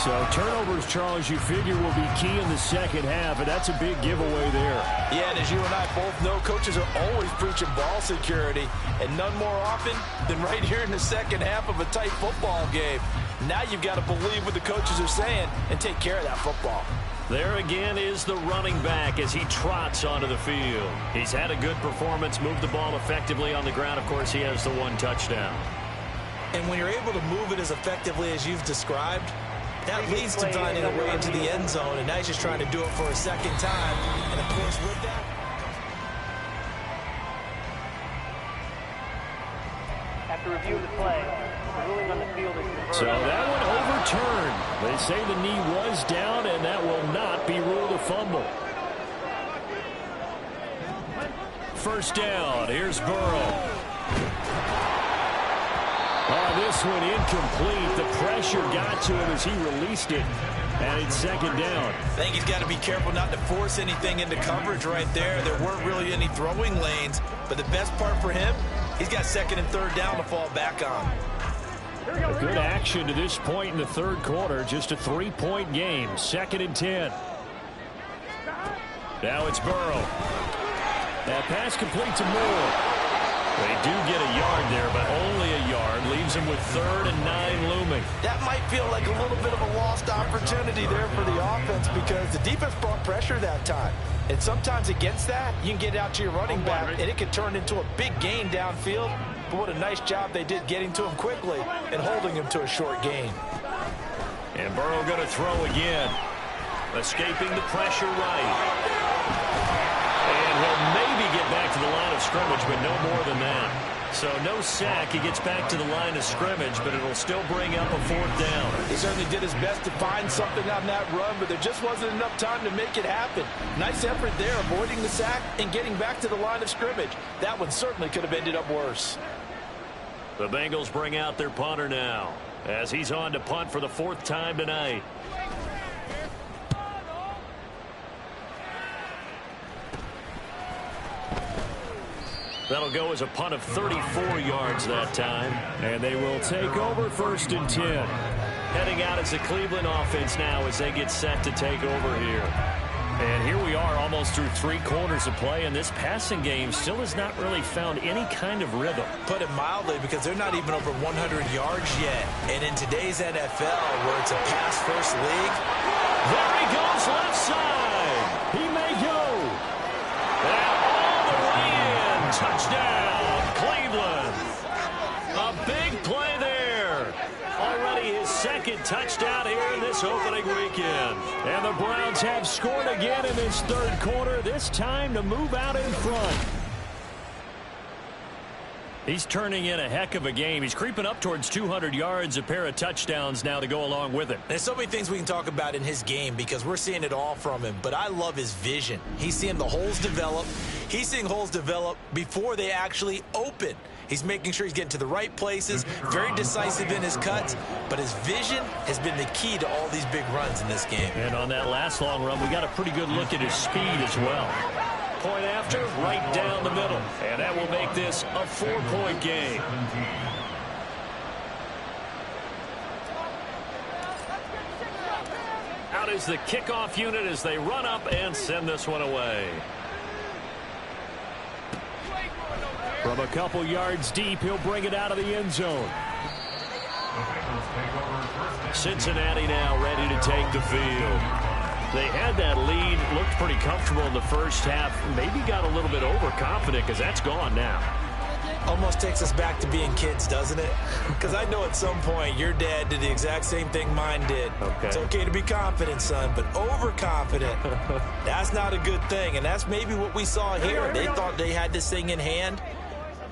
So turnovers, Charles, you figure will be key in the second half, and that's a big giveaway there. Yeah, and as you and I both know, coaches are always preaching ball security, and none more often than right here in the second half of a tight football game. Now you've got to believe what the coaches are saying and take care of that football. There again is the running back as he trots onto the field. He's had a good performance, moved the ball effectively on the ground. Of course, he has the 1 touchdown. And when you're able to move it as effectively as you've described, that leads to finding a way into the end zone, and now he's just trying to do it for a second time. And, of course, with that, After reviewing the play, the ruling on the field is reversed. So that one overturned. They say the knee was down, and that will not be ruled a fumble. First down. Here's Burrow. This one incomplete. The pressure got to him as he released it. And it's second down. I think he's got to be careful not to force anything into coverage right there. There weren't really any throwing lanes. But the best part for him, he's got second and third down to fall back on. A good action to this point in the third quarter. Just a 3-point game. 2nd and 10. Now it's Burrow. That pass complete to Moore. They do get a yard there, but only a yard. Leaves him with 3rd and 9 looming. That might feel like a little bit of a lost opportunity there for the offense because the defense brought pressure that time. And sometimes against that, you can get out to your running back, and it can turn into a big gain downfield. But what a nice job they did getting to him quickly and holding him to a short gain. And Burrow going to throw again. Escaping the pressure right. And he'll maybe get back to the line of scrimmage, but no more than that. So no sack. He gets back to the line of scrimmage, but it'll still bring up a 4th down. He certainly did his best to find something on that run, but there just wasn't enough time to make it happen. Nice effort there, avoiding the sack and getting back to the line of scrimmage. That one certainly could have ended up worse. The Bengals bring out their punter now as he's on to punt for the 4th time tonight. That'll go as a punt of 34 yards that time. And they will take over 1st and 10. Heading out as the Cleveland offense now as they get set to take over here. And here we are almost through 3 quarters of play, and this passing game still has not really found any kind of rhythm. Put it mildly, because they're not even over 100 yards yet. And in today's NFL, where it's a pass-first league, there he goes left side. He may go. And all the way in. Touchdown, Cleveland. A big play there. Already his second touchdown here in this opening weekend. And the Browns have scored again in this third quarter, this time to move out in front. He's turning in a heck of a game. He's creeping up towards 200 yards, a pair of touchdowns now to go along with it. There's so many things we can talk about in his game because we're seeing it all from him. But I love his vision. He's seeing the holes develop. He's seeing holes develop before they actually open. He's making sure he's getting to the right places, very decisive in his cuts, but his vision has been the key to all these big runs in this game. And on that last long run, we got a pretty good look at his speed as well. Point after, right down the middle. And that will make this a 4-point game. Out is the kickoff unit as they run up and send this one away. From a couple yards deep, he'll bring it out of the end zone. Cincinnati now ready to take the field. They had that lead, looked pretty comfortable in the first half, maybe got a little bit overconfident because that's gone now. Almost takes us back to being kids, doesn't it? Because I know at some point your dad did the exact same thing mine did. Okay. It's okay to be confident, son, but overconfident, that's not a good thing. And that's maybe what we saw here. They thought they had this thing in hand,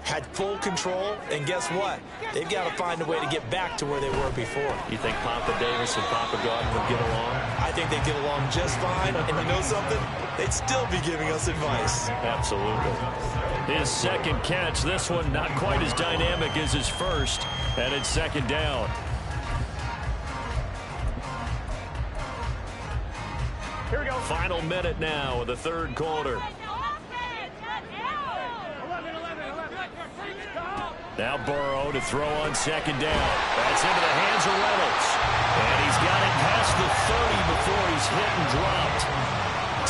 had full control, and guess what? They've got to find a way to get back to where they were before. You think Papa Davis and Papa Gordon would get along? I think they get along just fine, and you know something? They'd still be giving us advice. Absolutely. His second catch, this one not quite as dynamic as his first, and it's second down. Here we go. Final minute now of the third quarter. Now Burrow to throw on second down. That's into the hands of Reynolds. And he's got it past the 30 before he's hit and dropped.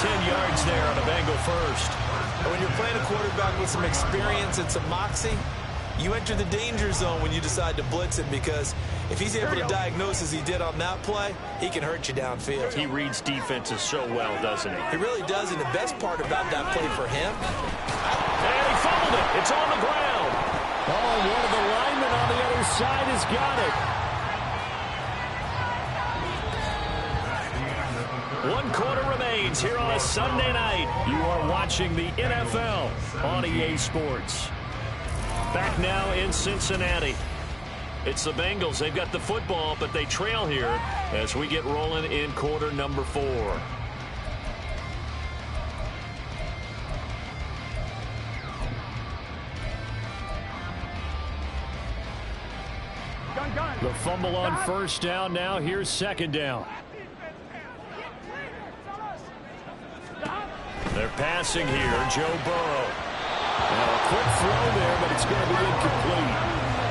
10 yards there on a Bengal first. And when you're playing a quarterback with some experience and some moxie, you enter the danger zone when you decide to blitz him, because if he's able to diagnose as he did on that play, he can hurt you downfield. He reads defenses so well, doesn't he? He really does, and the best part about that play for him... And he fumbled it. It's on the ground. Oh, one of the linemen on the other side has got it. 1 quarter remains here on a Sunday night. You are watching the NFL on EA Sports. Back now in Cincinnati. It's the Bengals. They've got the football, but they trail here as we get rolling in quarter number 4. The fumble on first down. Now here's second down. They're passing here. Joe Burrow. Now a quick throw there, but it's going to be incomplete.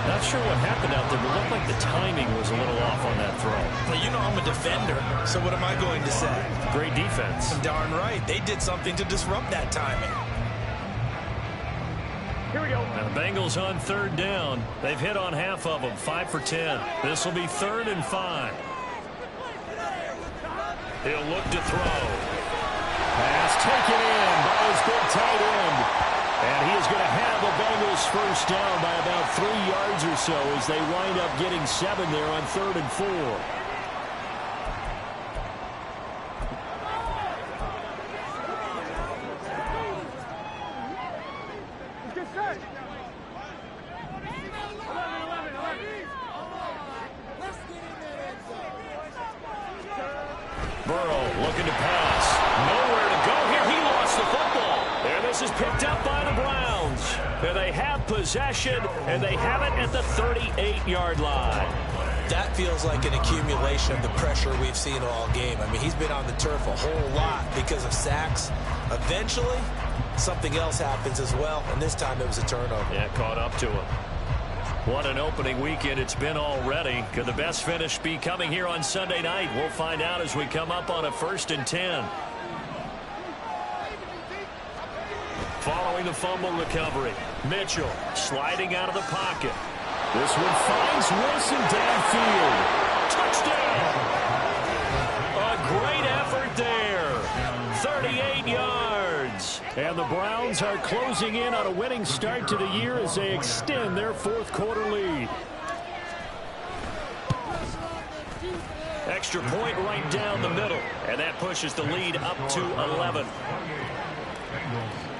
Not sure what happened out there, but it looked like the timing was a little off on that throw. Well, you know I'm a defender, so what am I going to say? Great defense. Darn right. They did something to disrupt that timing. Here we go. Now the Bengals on third down. They've hit on half of them, 5 for 10. This will be 3rd and 5. He'll look to throw. Pass taken in by his big tight end. And he is going to have the Bengals first down by about 3 yards or so as they wind up getting 7 there on 3rd and 4. Burrow looking to pass. Nowhere to go here. He lost the football. And this is picked up by the Browns. And they have possession, and they have it at the 38-yard line. That feels like an accumulation of the pressure we've seen all game. I mean, he's been on the turf a whole lot because of sacks. Eventually, something else happens as well, and this time it was a turnover. Yeah, caught up to him. What an opening weekend it's been already. Could the best finish be coming here on Sunday night? We'll find out as we come up on a 1st and 10. following the fumble recovery. Mitchell sliding out of the pocket. This one finds Wilson downfield. Touchdown! A great effort there. 38 yards. And the Browns are closing in on a winning start to the year as they extend their fourth quarter lead. Extra point right down the middle, and that pushes the lead up to 11.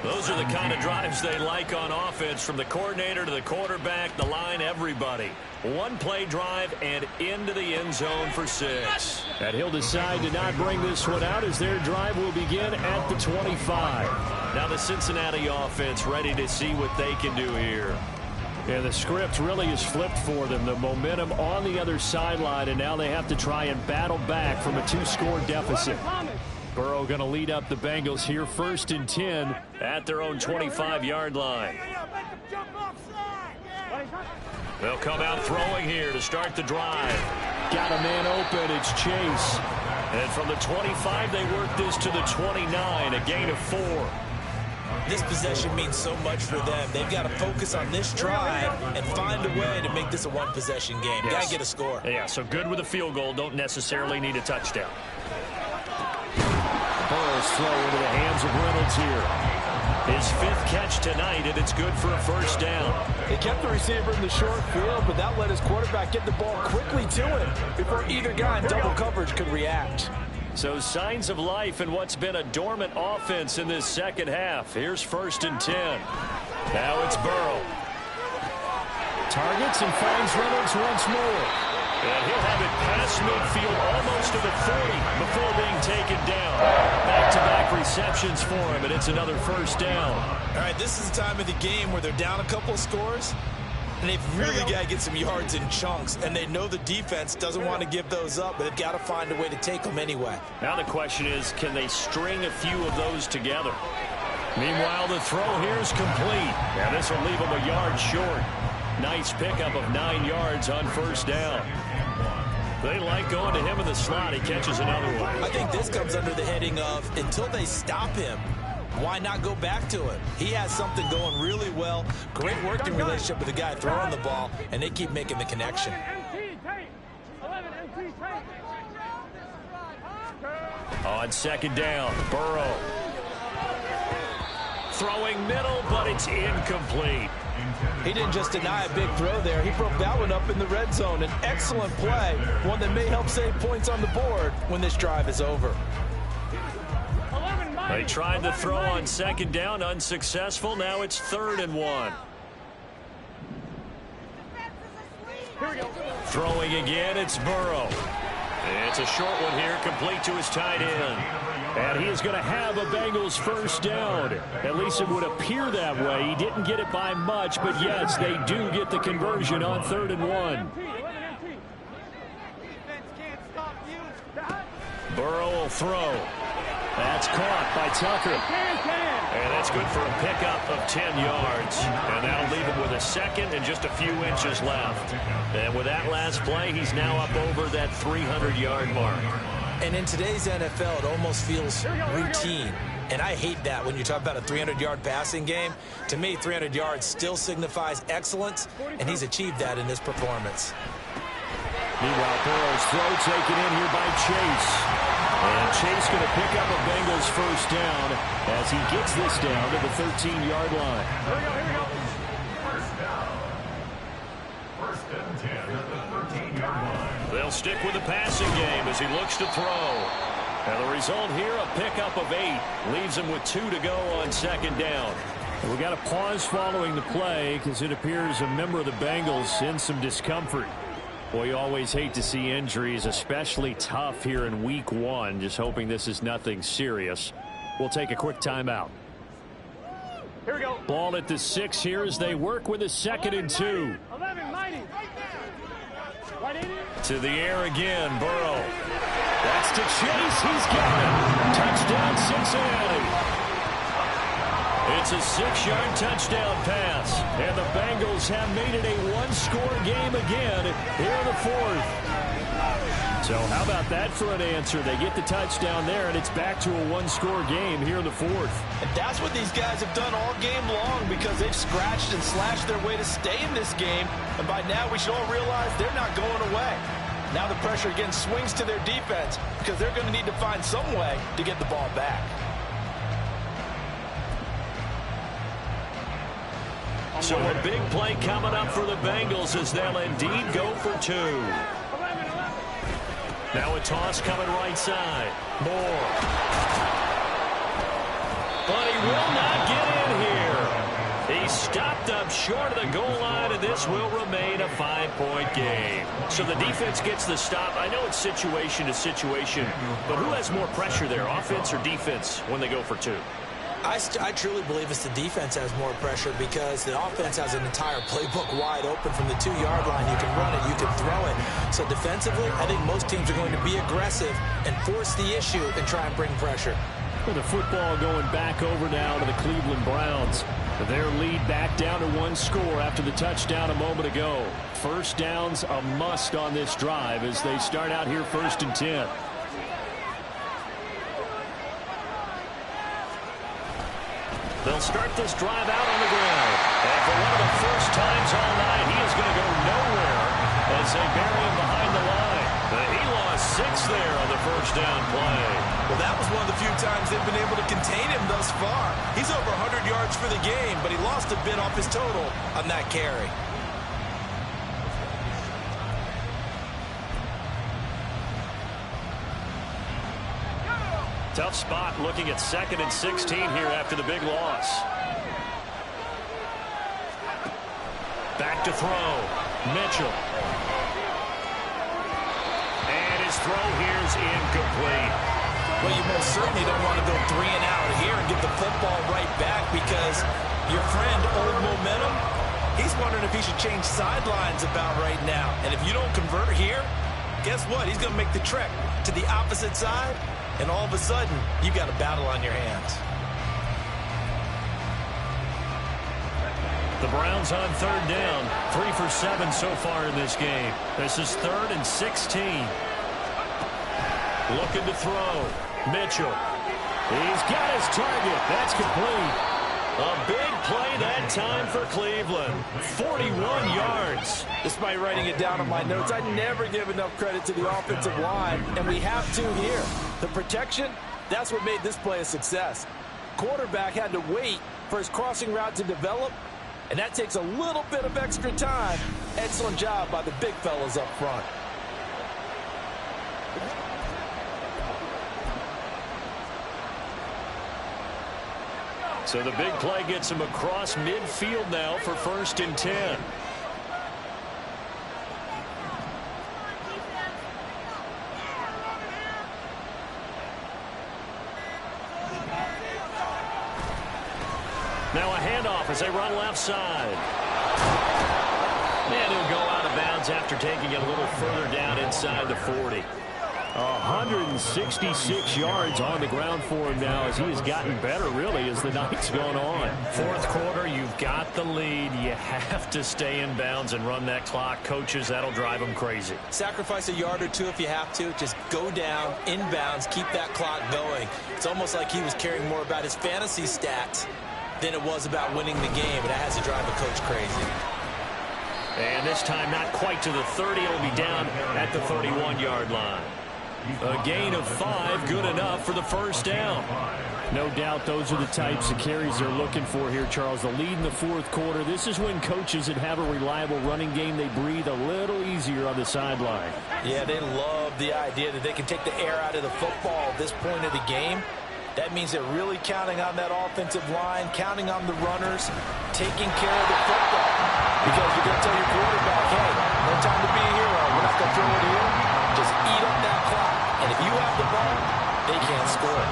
Those are the kind of drives they like on offense, from the coordinator to the quarterback, the line, everybody. One-play drive and into the end zone for 6. And he'll decide to not bring this one out as their drive will begin at the 25. Now the Cincinnati offense ready to see what they can do here. And the script really is flipped for them. The momentum on the other sideline, and now they have to try and battle back from a 2-score deficit. Burrow going to lead up the Bengals here, 1st and 10 at their own 25-yard line. They'll come out throwing here to start the drive. Got a man open. It's Chase. And from the 25, they work this to the 29, a gain of 4. This possession means so much for them. They've got to focus on this drive and find a way to make this a one-possession game. Yes. Got to get a score. Yeah, so good with a field goal. Don't necessarily need a touchdown. Burrow's throw into the hands of Reynolds here. His 5th catch tonight, and it's good for a first down. He kept the receiver in the short field, but that let his quarterback get the ball quickly to him before either guy in double coverage could react. So signs of life in what's been a dormant offense in this second half. Here's 1st and 10. Now it's Burrow. Targets and finds Reynolds once more. And he'll have it past midfield, almost to the 40, before being taken down. Back-to-back receptions for him, and it's another first down. All right, this is the time of the game where they're down a couple of scores, and they've really got to get some yards in chunks, and they know the defense doesn't want to give those up, but they've got to find a way to take them anyway. Now the question is, can they string a few of those together? Meanwhile, the throw here is complete. Now this will leave them a yard short. Nice pickup of 9 yards on first down. They like going to him in the slot. He catches another one. I think this comes under the heading of, until they stop him, why not go back to it? He has something going really well. Great working relationship with the guy throwing the ball, and they keep making the connection. On second down, Burrow. Throwing middle, but it's incomplete. He didn't just deny a big throw there. He broke that one up in the red zone. An excellent play, one that may help save points on the board when this drive is over. They tried to throw on second down, unsuccessful. Now it's 3rd and 1. Throwing again, it's Burrow. It's a short one here, complete to his tight end. And he is going to have a Bengals first down. At least it would appear that way. He didn't get it by much, but yes, they do get the conversion on 3rd and 1. Burrow will throw. That's caught by Tucker. And that's good for a pickup of 10 yards. And that'll leave him with a second and just a few inches left. And with that last play, he's now up over that 300-yard mark. And in today's NFL, it almost feels routine. And I hate that when you talk about a 300-yard passing game. To me, 300 yards still signifies excellence, and he's achieved that in this performance. Meanwhile, Burrow's throw taken in here by Chase. And Chase going to pick up a Bengals first down as he gets this down to the 13-yard line. Here we go. First and 10 at the 13-yard line. They'll stick with the passing game as he looks to throw. And the result here, a pickup of 8. Leaves him with 2 to go on second down. We got a pause following the play because it appears a member of the Bengals in some discomfort. Boy, you always hate to see injuries, especially tough here in week 1. Just hoping this is nothing serious. We'll take a quick timeout. Here we go. Ball at the 6 here as they work with a 2nd and 2. 11, mighty. To the air again, Burrow. That's to Chase. He's got it. Touchdown, Cincinnati. It's a 6-yard touchdown pass. And the Bengals have made it a one-score game again here in the 4th. So how about that for an answer? They get the touchdown there, and it's back to a one-score game here in the fourth. And that's what these guys have done all game long because they've scratched and slashed their way to stay in this game. And by now, we should all realize they're not going away. Now the pressure again swings to their defense because they're going to need to find some way to get the ball back. So a big play coming up for the Bengals as they'll indeed go for 2. Now a toss coming right side. Moore. But he will not get in here. He stopped up short of the goal line, and this will remain a 5-point game. So the defense gets the stop. I know it's situation to situation, but who has more pressure there, offense or defense, when they go for 2? I truly believe it's the defense has more pressure because the offense has an entire playbook wide open from the 2-yard line. You can run it, you can throw it. So defensively, I think most teams are going to be aggressive and force the issue and try and bring pressure. Well, the football going back over now to the Cleveland Browns. Their lead back down to 1 score after the touchdown a moment ago. First down's a must on this drive as they start out here 1st and 10. They'll start this drive out on the ground. And for one of the first times all night, he is going to go nowhere as they bury him behind the line. He lost 6 there on the first down play. Well, that was one of the few times they've been able to contain him thus far. He's over 100 yards for the game, but he lost a bit off his total on that carry. Tough spot looking at 2nd and 16 here after the big loss. Back to throw. Mitchell. And his throw here is incomplete. Well, you most certainly don't want to go 3 and out here and get the football right back because your friend, Old Momentum, he's wondering if he should change sidelines about right now. And if you don't convert here, guess what? He's going to make the trek to the opposite side. And all of a sudden, you got a battle on your hands. The Browns on 3rd down. 3 for 7 so far in this game. This is 3rd and 16. Looking to throw. Mitchell. He's got his target. That's complete. A big play that time for Cleveland. 41 yards. Despite writing it down on my notes, I never give enough credit to the offensive line, and we have to here. The protection, that's what made this play a success. Quarterback had to wait for his crossing route to develop, and that takes a little bit of extra time. Excellent job by the big fellas up front. So the big play gets him across midfield now for 1st and 10. Now a handoff as they run left side. And he'll go out of bounds after taking it a little further down inside the 40. 166 yards on the ground for him now as he has gotten better, really, as the night's gone on. 4th quarter, you've got the lead. You have to stay in bounds and run that clock. Coaches, that'll drive them crazy. Sacrifice a yard or 2 if you have to. Just go down, in bounds, keep that clock going. It's almost like he was caring more about his fantasy stats than it was about winning the game, and that has to drive a coach crazy. And this time, not quite to the 30. It'll be down at the 31-yard line. A gain of 5, good enough for the first down. No doubt those are the types of carries they're looking for here, Charles. The lead in the 4th quarter. This is when coaches that have a reliable running game, they breathe a little easier on the sideline. Yeah, they love the idea that they can take the air out of the football at this point of the game. That means they're really counting on that offensive line, counting on the runners, taking care of the football. Because you're going to tell your quarterback, hey, no time to be a hero. We're not going to throw it here. Just eat up that clock. And if you have the ball, they can't score.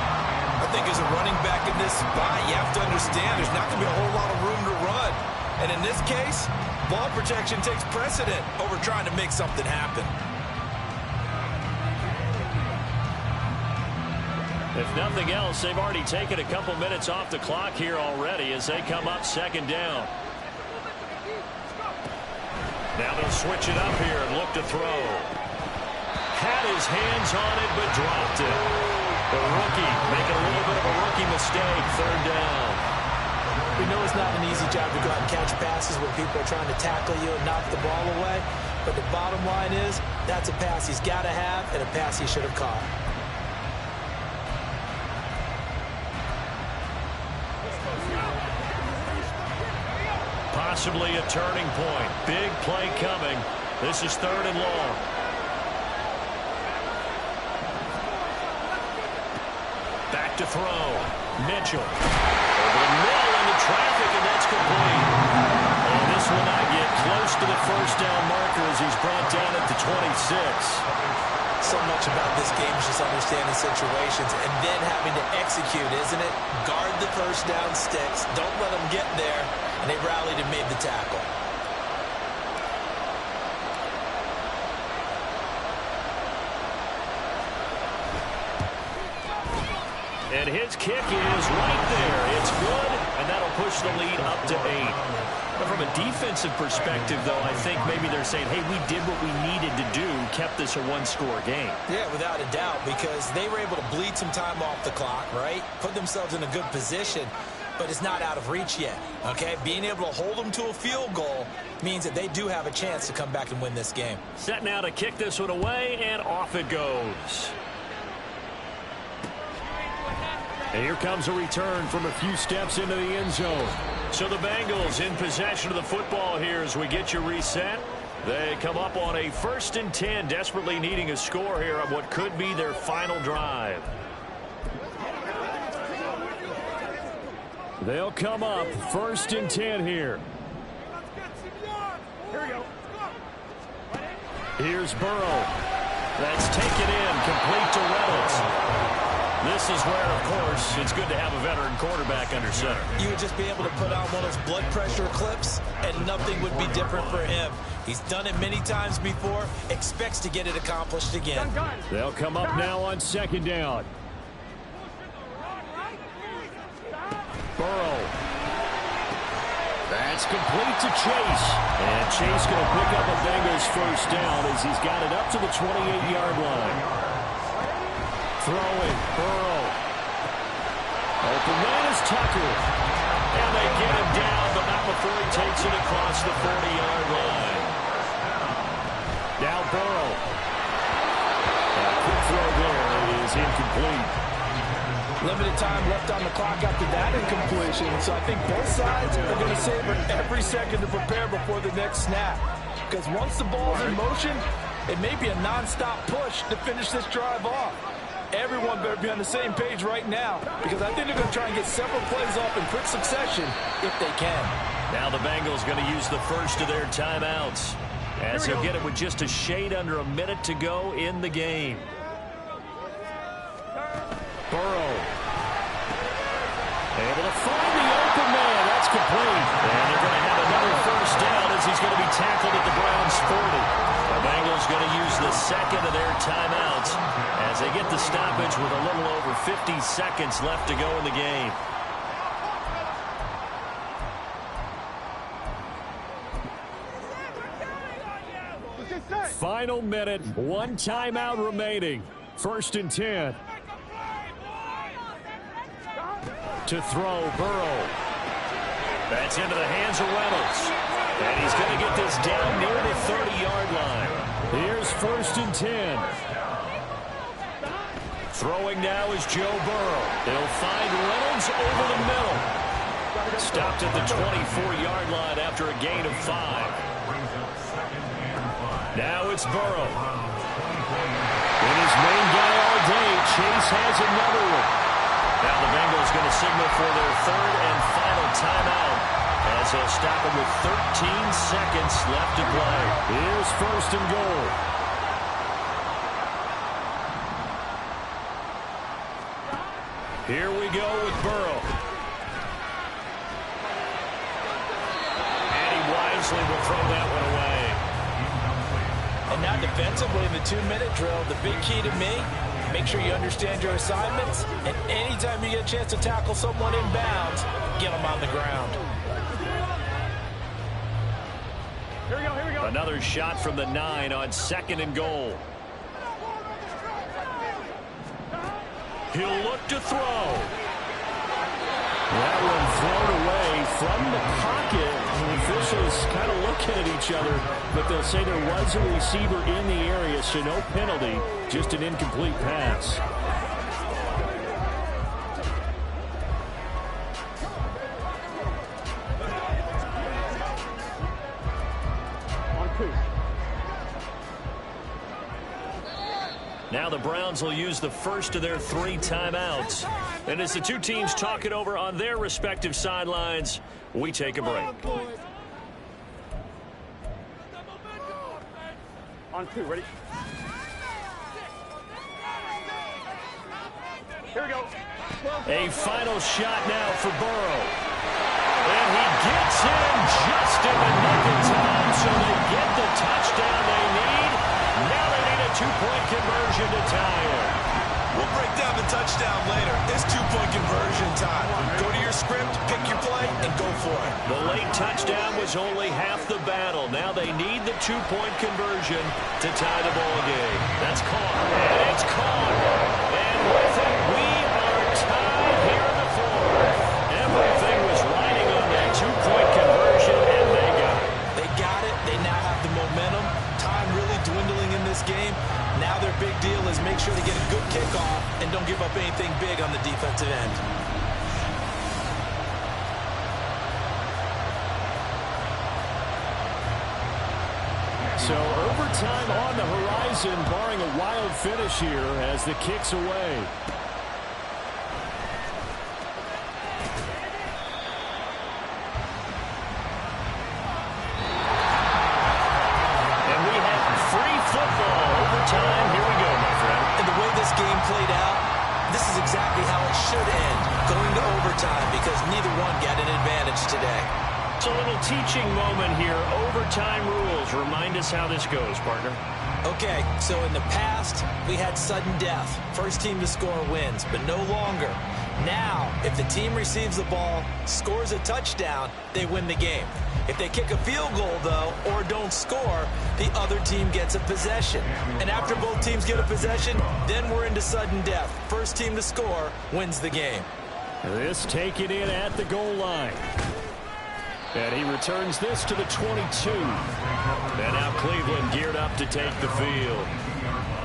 I think as a running back in this spot, you have to understand there's not going to be a whole lot of room to run. And in this case, ball protection takes precedent over trying to make something happen. If nothing else, they've already taken a couple minutes off the clock here already as they come up 2nd down. Now they'll switch it up here and look to throw. Had his hands on it, but dropped it. The rookie making a little bit of a rookie mistake. Third down. We know it's not an easy job to go out and catch passes when people are trying to tackle you and knock the ball away. But the bottom line is, that's a pass he's got to have and a pass he should have caught. Possibly a turning point. Big play coming. This is 3rd and long. Back to throw. Mitchell. Over the middle into traffic, and that's complete. And this will not get close to the first down marker as he's brought down at the 26. So much about this game is just understanding situations and then having to execute, isn't it? Guard the first down sticks. Don't let them get there. And they rallied and made the tackle. And his kick is right there. It's good, and that'll push the lead up to 8. But from a defensive perspective, though, I think maybe they're saying, hey, we did what we needed to do, kept this a one-score game. Yeah, without a doubt, because they were able to bleed some time off the clock, right? Put themselves in a good position, but it's not out of reach yet, okay? Being able to hold them to a field goal means that they do have a chance to come back and win this game. Set now to kick this one away, and off it goes. And here comes a return from a few steps into the end zone. So the Bengals in possession of the football here as we get you reset. They come up on a 1st and 10, desperately needing a score here on what could be their final drive. They'll come up 1st and 10 here. Here's Burrow. That's taken in, complete to Reynolds. This is where, of course, it's good to have a veteran quarterback under center. You would just be able to put on one of those blood pressure clips, and nothing would be different for him. He's done it many times before, expects to get it accomplished again. They'll come up now on 2nd down. Burrow. That's complete to Chase. And Chase going to pick up a Bengals 1st down as he's got it up to the 28-yard line. Throwing, Burrow. Open man is Tucker. And they get him down, but not before he takes it across the 40-yard line. Now Burrow. A quick throw there is incomplete. Limited time left on the clock after that incompletion. So I think both sides are going to savor every second to prepare before the next snap. Because once the ball's in motion, it may be a non-stop push to finish this drive off. Everyone better be on the same page right now, because I think they're going to try and get several plays off in quick succession if they can. Now the Bengals going to use the first of their timeouts as they'll get it with just a shade under a minute to go in the game. Burrow. Able to find the open man. That's complete. And they're going to have another 1st down as he's going to be tackled at the Browns 40. The Bengals going to use the 2nd of their timeouts as they get the stoppage with a little over 50 seconds left to go in the game. Final minute, 1 timeout remaining. 1st and 10. To throw, Burrow. That's into the hands of Reynolds. And he's going to get this down near the 30-yard line. Here's 1st and 10. Throwing now is Joe Burrow. They'll find Reynolds over the middle. Stopped at the 24-yard line after a gain of 5. Now it's Burrow. And his main guy all day, Chase has another one. Now the Bengals going to signal for their 3rd and final timeout as they'll stop him with 13 seconds left to play. Here's 1st and goal. Here we go with Burrow. And he wisely will throw that one away. And now defensively in the 2-minute drill, the big key to me, make sure you understand your assignments, and anytime you get a chance to tackle someone in bounds, get them on the ground. Here we go. Another shot from the 9 on 2nd and goal. He'll look to throw. That one thrown away from the pocket. The officials kind of looking at each other, but they'll say there was a receiver in the area, so no penalty, just an incomplete pass. Now the Browns will use the first of their 3 timeouts. And as the two teams talk it over on their respective sidelines, we take a break. On 2, ready? Here we go. A final shot now for Burrow. And he gets in just in the nick of time, so they get the touchdown they need. Now they need a 2-point conversion to tie it. We'll break down the touchdown later. It's 2-point conversion time. Go to your script, pick your play, and go for it. The late touchdown was only half the battle. Now they need the 2-point conversion to tie the ball game. That's caught. And it's caught. And with it, we are tied here in the fourth. Everything was riding on that 2-point conversion, and they got it. They got it. They now have the momentum. Time really dwindling in this game. Now their big deal is make sure they get a good kickoff and don't give up anything big on the defensive end. So overtime on the horizon, barring a wild finish here as the kick's away. Time. Here we go, my friend. And the way this game played out, this is exactly how it should end, going to overtime, because neither one got an advantage today. It's a little teaching moment here. Overtime rules. Remind us how this goes, partner. Okay, so in the past, we had sudden death. First team to score wins, but no longer. Now, if the team receives the ball, scores a touchdown, they win the game. If they kick a field goal, though, or don't score, the other team gets a possession. And after both teams get a possession, then we're into sudden death. First team to score wins the game. This taken in at the goal line. And he returns this to the 22. And now Cleveland geared up to take the field.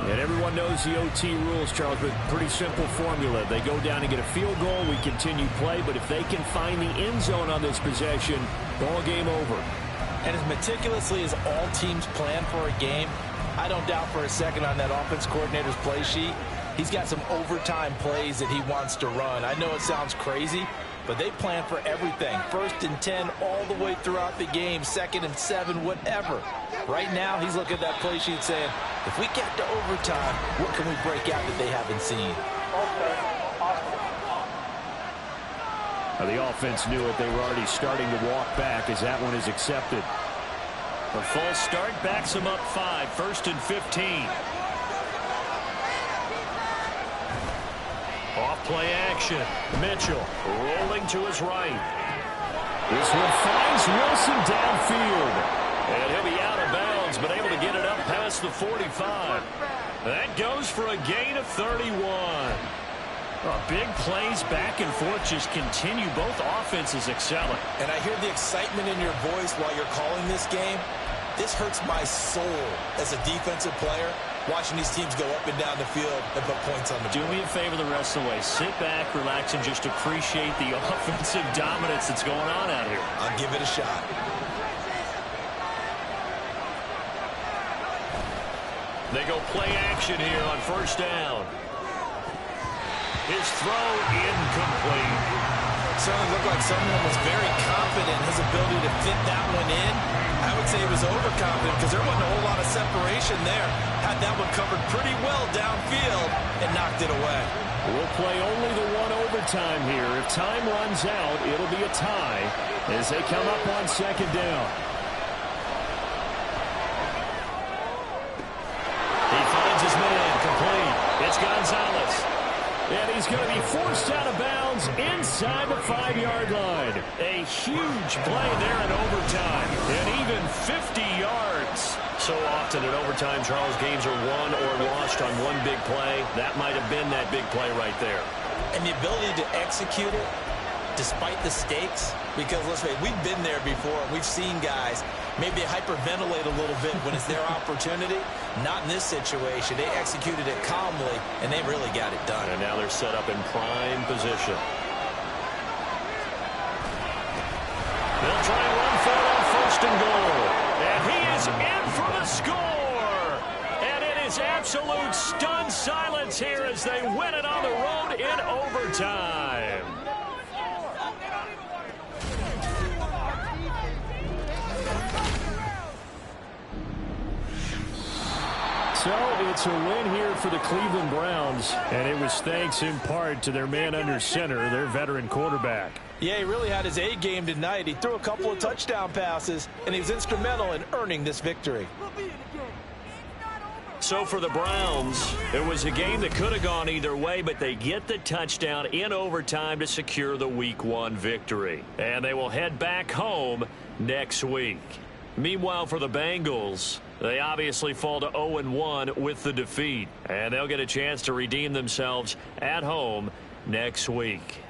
And everyone knows the OT rules, Charles, but pretty simple formula. They go down and get a field goal, we continue play, but if they can find the end zone on this possession, ball game over. And as meticulously as all teams plan for a game, I don't doubt for a second on that offense coordinator's play sheet, he's got some overtime plays that he wants to run. I know it sounds crazy, but they plan for everything. 1st and 10 all the way throughout the game, 2nd and 7, whatever. Right now, he's looking at that play sheet saying, if we get to overtime, what can we break out that they haven't seen? The offense knew it. They were already starting to walk back as that one is accepted. The false start backs them up 5, 1st and 15. Off play action. Mitchell rolling to his right. This one finds Wilson downfield. And he'll be out of bounds, but able to get it up past the 45. That goes for a gain of 31. Big plays back and forth just continue. Both offenses excelling. And I hear the excitement in your voice while you're calling this game. This hurts my soul as a defensive player, watching these teams go up and down the field and put points on the board. Do me a favor the rest of the way. Sit back, relax, and just appreciate the offensive dominance that's going on out here. I'll give it a shot. They go play action here on 1st down. His throw incomplete. Certainly looked like someone was very confident in his ability to fit that one in. I would say he was overconfident because there wasn't a whole lot of separation there. Had that one covered pretty well downfield and knocked it away. We'll play only the one overtime here. If time runs out, it'll be a tie as they come up on 2nd down. He finds his man complete. It's Gonzalez. And he's going to be forced out of bounds inside the 5-yard line. A huge play there in overtime. And even 50 yards. So So often in overtime, Charles, games are won or lost on one big play. That might have been that big play right there. And the ability to execute it despite the stakes, because let's face it, we've been there before. We've seen guys maybe hyperventilate a little bit when it's their opportunity. Not in this situation. They executed it calmly, and they really got it done. And now they're set up in prime position. They'll try and run for it on first and goal. And he is in for the score. And it is absolute stunned silence here as they win it on the road in overtime. So it's a win here for the Cleveland Browns, and it was thanks in part to their man under center, their veteran quarterback. Yeah, he really had his A game tonight. He threw a couple of touchdown passes, and he was instrumental in earning this victory. So for the Browns, it was a game that could have gone either way, but they get the touchdown in overtime to secure the Week 1 victory. And they will head back home next week. Meanwhile, for the Bengals, they obviously fall to 0-1 with the defeat. And they'll get a chance to redeem themselves at home next week.